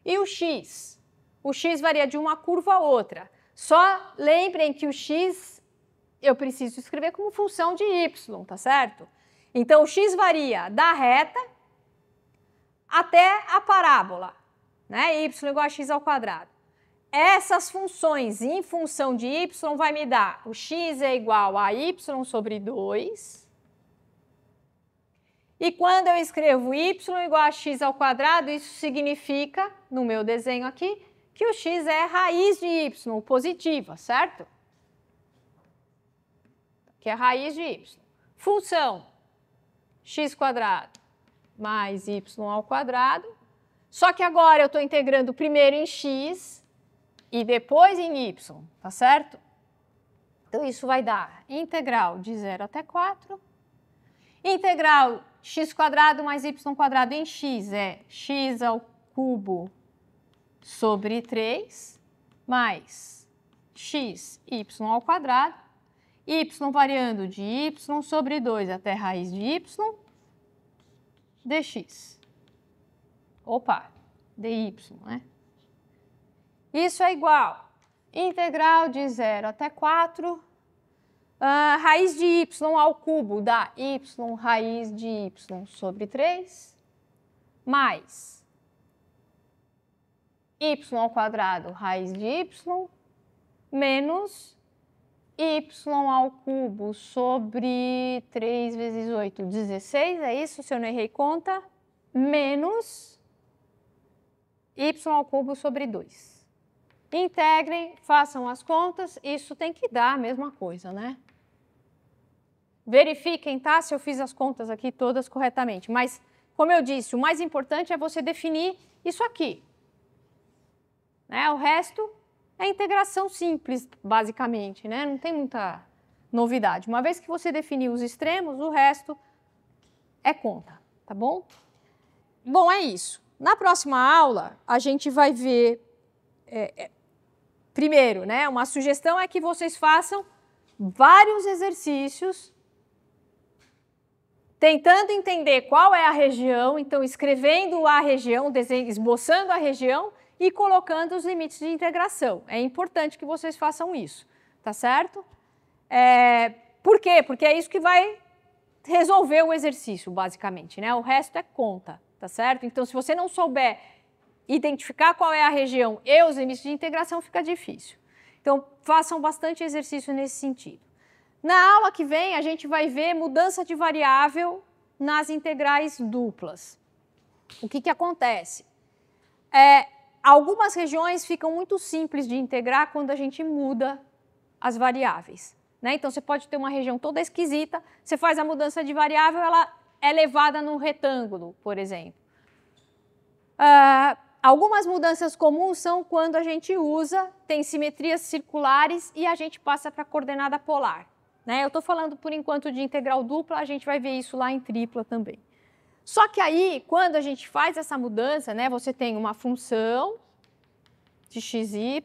E o x? O x varia de uma curva a outra. Só lembrem que o x eu preciso escrever como função de y, tá certo? Então o x varia da reta até a parábola, né? Y igual a x ao quadrado. Essas funções em função de y vai me dar o x é igual a y sobre 2. E quando eu escrevo y igual a x ao quadrado, isso significa, no meu desenho aqui, que o x é raiz de y, positiva, certo? Que é raiz de y. Função x quadrado mais y ao quadrado. Só que agora eu estou integrando primeiro em x e depois em y, tá certo? Então isso vai dar integral de 0 até 4. Integral x quadrado mais y quadrado em x é x ao cubo sobre 3 mais x y ao quadrado, y variando de y sobre 2 até raiz de y dx. Opa, dy, né? Isso é igual integral de 0 até 4, raiz de y ao cubo dá y raiz de y sobre 3, mais y ao quadrado raiz de y, menos y ao cubo sobre 3 vezes 8, 16, é isso? Se eu não errei conta, menos y ao cubo sobre 2. Integrem, façam as contas, isso tem que dar a mesma coisa, né? Verifiquem, tá? Se eu fiz as contas aqui todas corretamente. Mas, como eu disse, o mais importante é você definir isso aqui. Né? O resto é integração simples, basicamente, né? Não tem muita novidade. Uma vez que você definir os extremos, o resto é conta, tá bom? Bom, é isso. Na próxima aula, a gente vai ver... Primeiro, né, uma sugestão é que vocês façam vários exercícios tentando entender qual é a região, então escrevendo a região, esboçando a região e colocando os limites de integração. É importante que vocês façam isso, tá certo? Por quê? Porque é isso que vai resolver o exercício, basicamente, né? O resto é conta, tá certo? Então, se você não souber identificar qual é a região e os limites de integração, fica difícil. Então, façam bastante exercício nesse sentido. Na aula que vem, a gente vai ver mudança de variável nas integrais duplas. O que acontece? Algumas regiões ficam muito simples de integrar quando a gente muda as variáveis, né? Então, você pode ter uma região toda esquisita, você faz a mudança de variável, ela é levada num retângulo, por exemplo. Algumas mudanças comuns são quando a gente tem simetrias circulares e a gente passa para a coordenada polar, né? Eu estou falando, por enquanto, de integral dupla, a gente vai ver isso lá em tripla também. Só que aí, quando a gente faz essa mudança, né, você tem uma função de xy,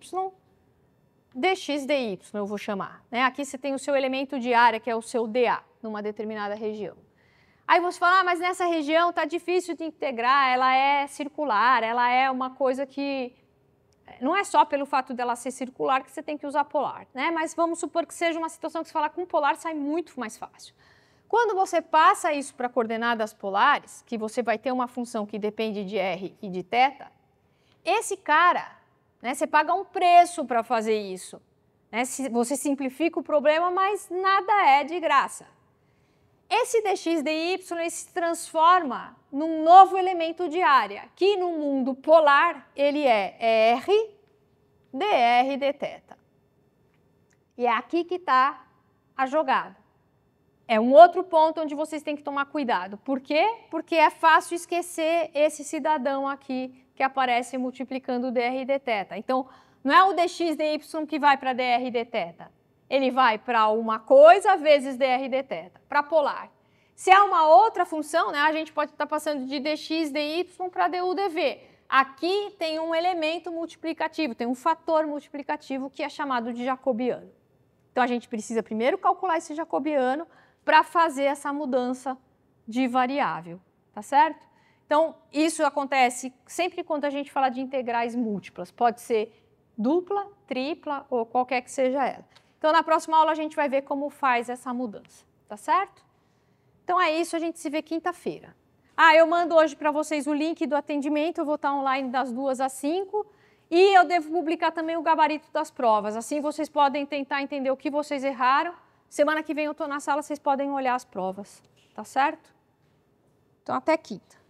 dx dy, eu vou chamar. Né? Aqui você tem o seu elemento de área, que é o seu dA, numa determinada região. Aí você fala, ah, mas nessa região está difícil de integrar, ela é circular, ela é uma coisa que... Não é só pelo fato dela ser circular que você tem que usar polar, né? Mas vamos supor que seja uma situação que você fala com polar sai muito mais fácil. Quando você passa isso para coordenadas polares, que você vai ter uma função que depende de r e de θ, esse cara, né, você paga um preço para fazer isso. Né? Você simplifica o problema, mas nada é de graça. Esse dx dy ele se transforma num novo elemento de área, que no mundo polar ele é r dr dθ. E é aqui que está a jogada. É um outro ponto onde vocês têm que tomar cuidado. Por quê? Porque é fácil esquecer esse cidadão aqui que aparece multiplicando dr e dθ. Então, não é o dx dy que vai para dr e dθ. Ele vai para uma coisa vezes dr e dθ, para polar. Se é uma outra função, né, a gente pode estar passando de dx dy para du dv. Aqui tem um elemento multiplicativo, tem um fator multiplicativo que é chamado de jacobiano. Então, a gente precisa primeiro calcular esse jacobiano para fazer essa mudança de variável, tá certo? Então, isso acontece sempre quando a gente fala de integrais múltiplas. Pode ser dupla, tripla ou qualquer que seja ela. Então, na próxima aula a gente vai ver como faz essa mudança, tá certo? Então é isso, a gente se vê quinta-feira. Ah, eu mando hoje para vocês o link do atendimento, eu vou estar online das 2 às 5 e eu devo publicar também o gabarito das provas. Assim vocês podem tentar entender o que vocês erraram. Semana que vem eu estou na sala, vocês podem olhar as provas, tá certo? Então até quinta.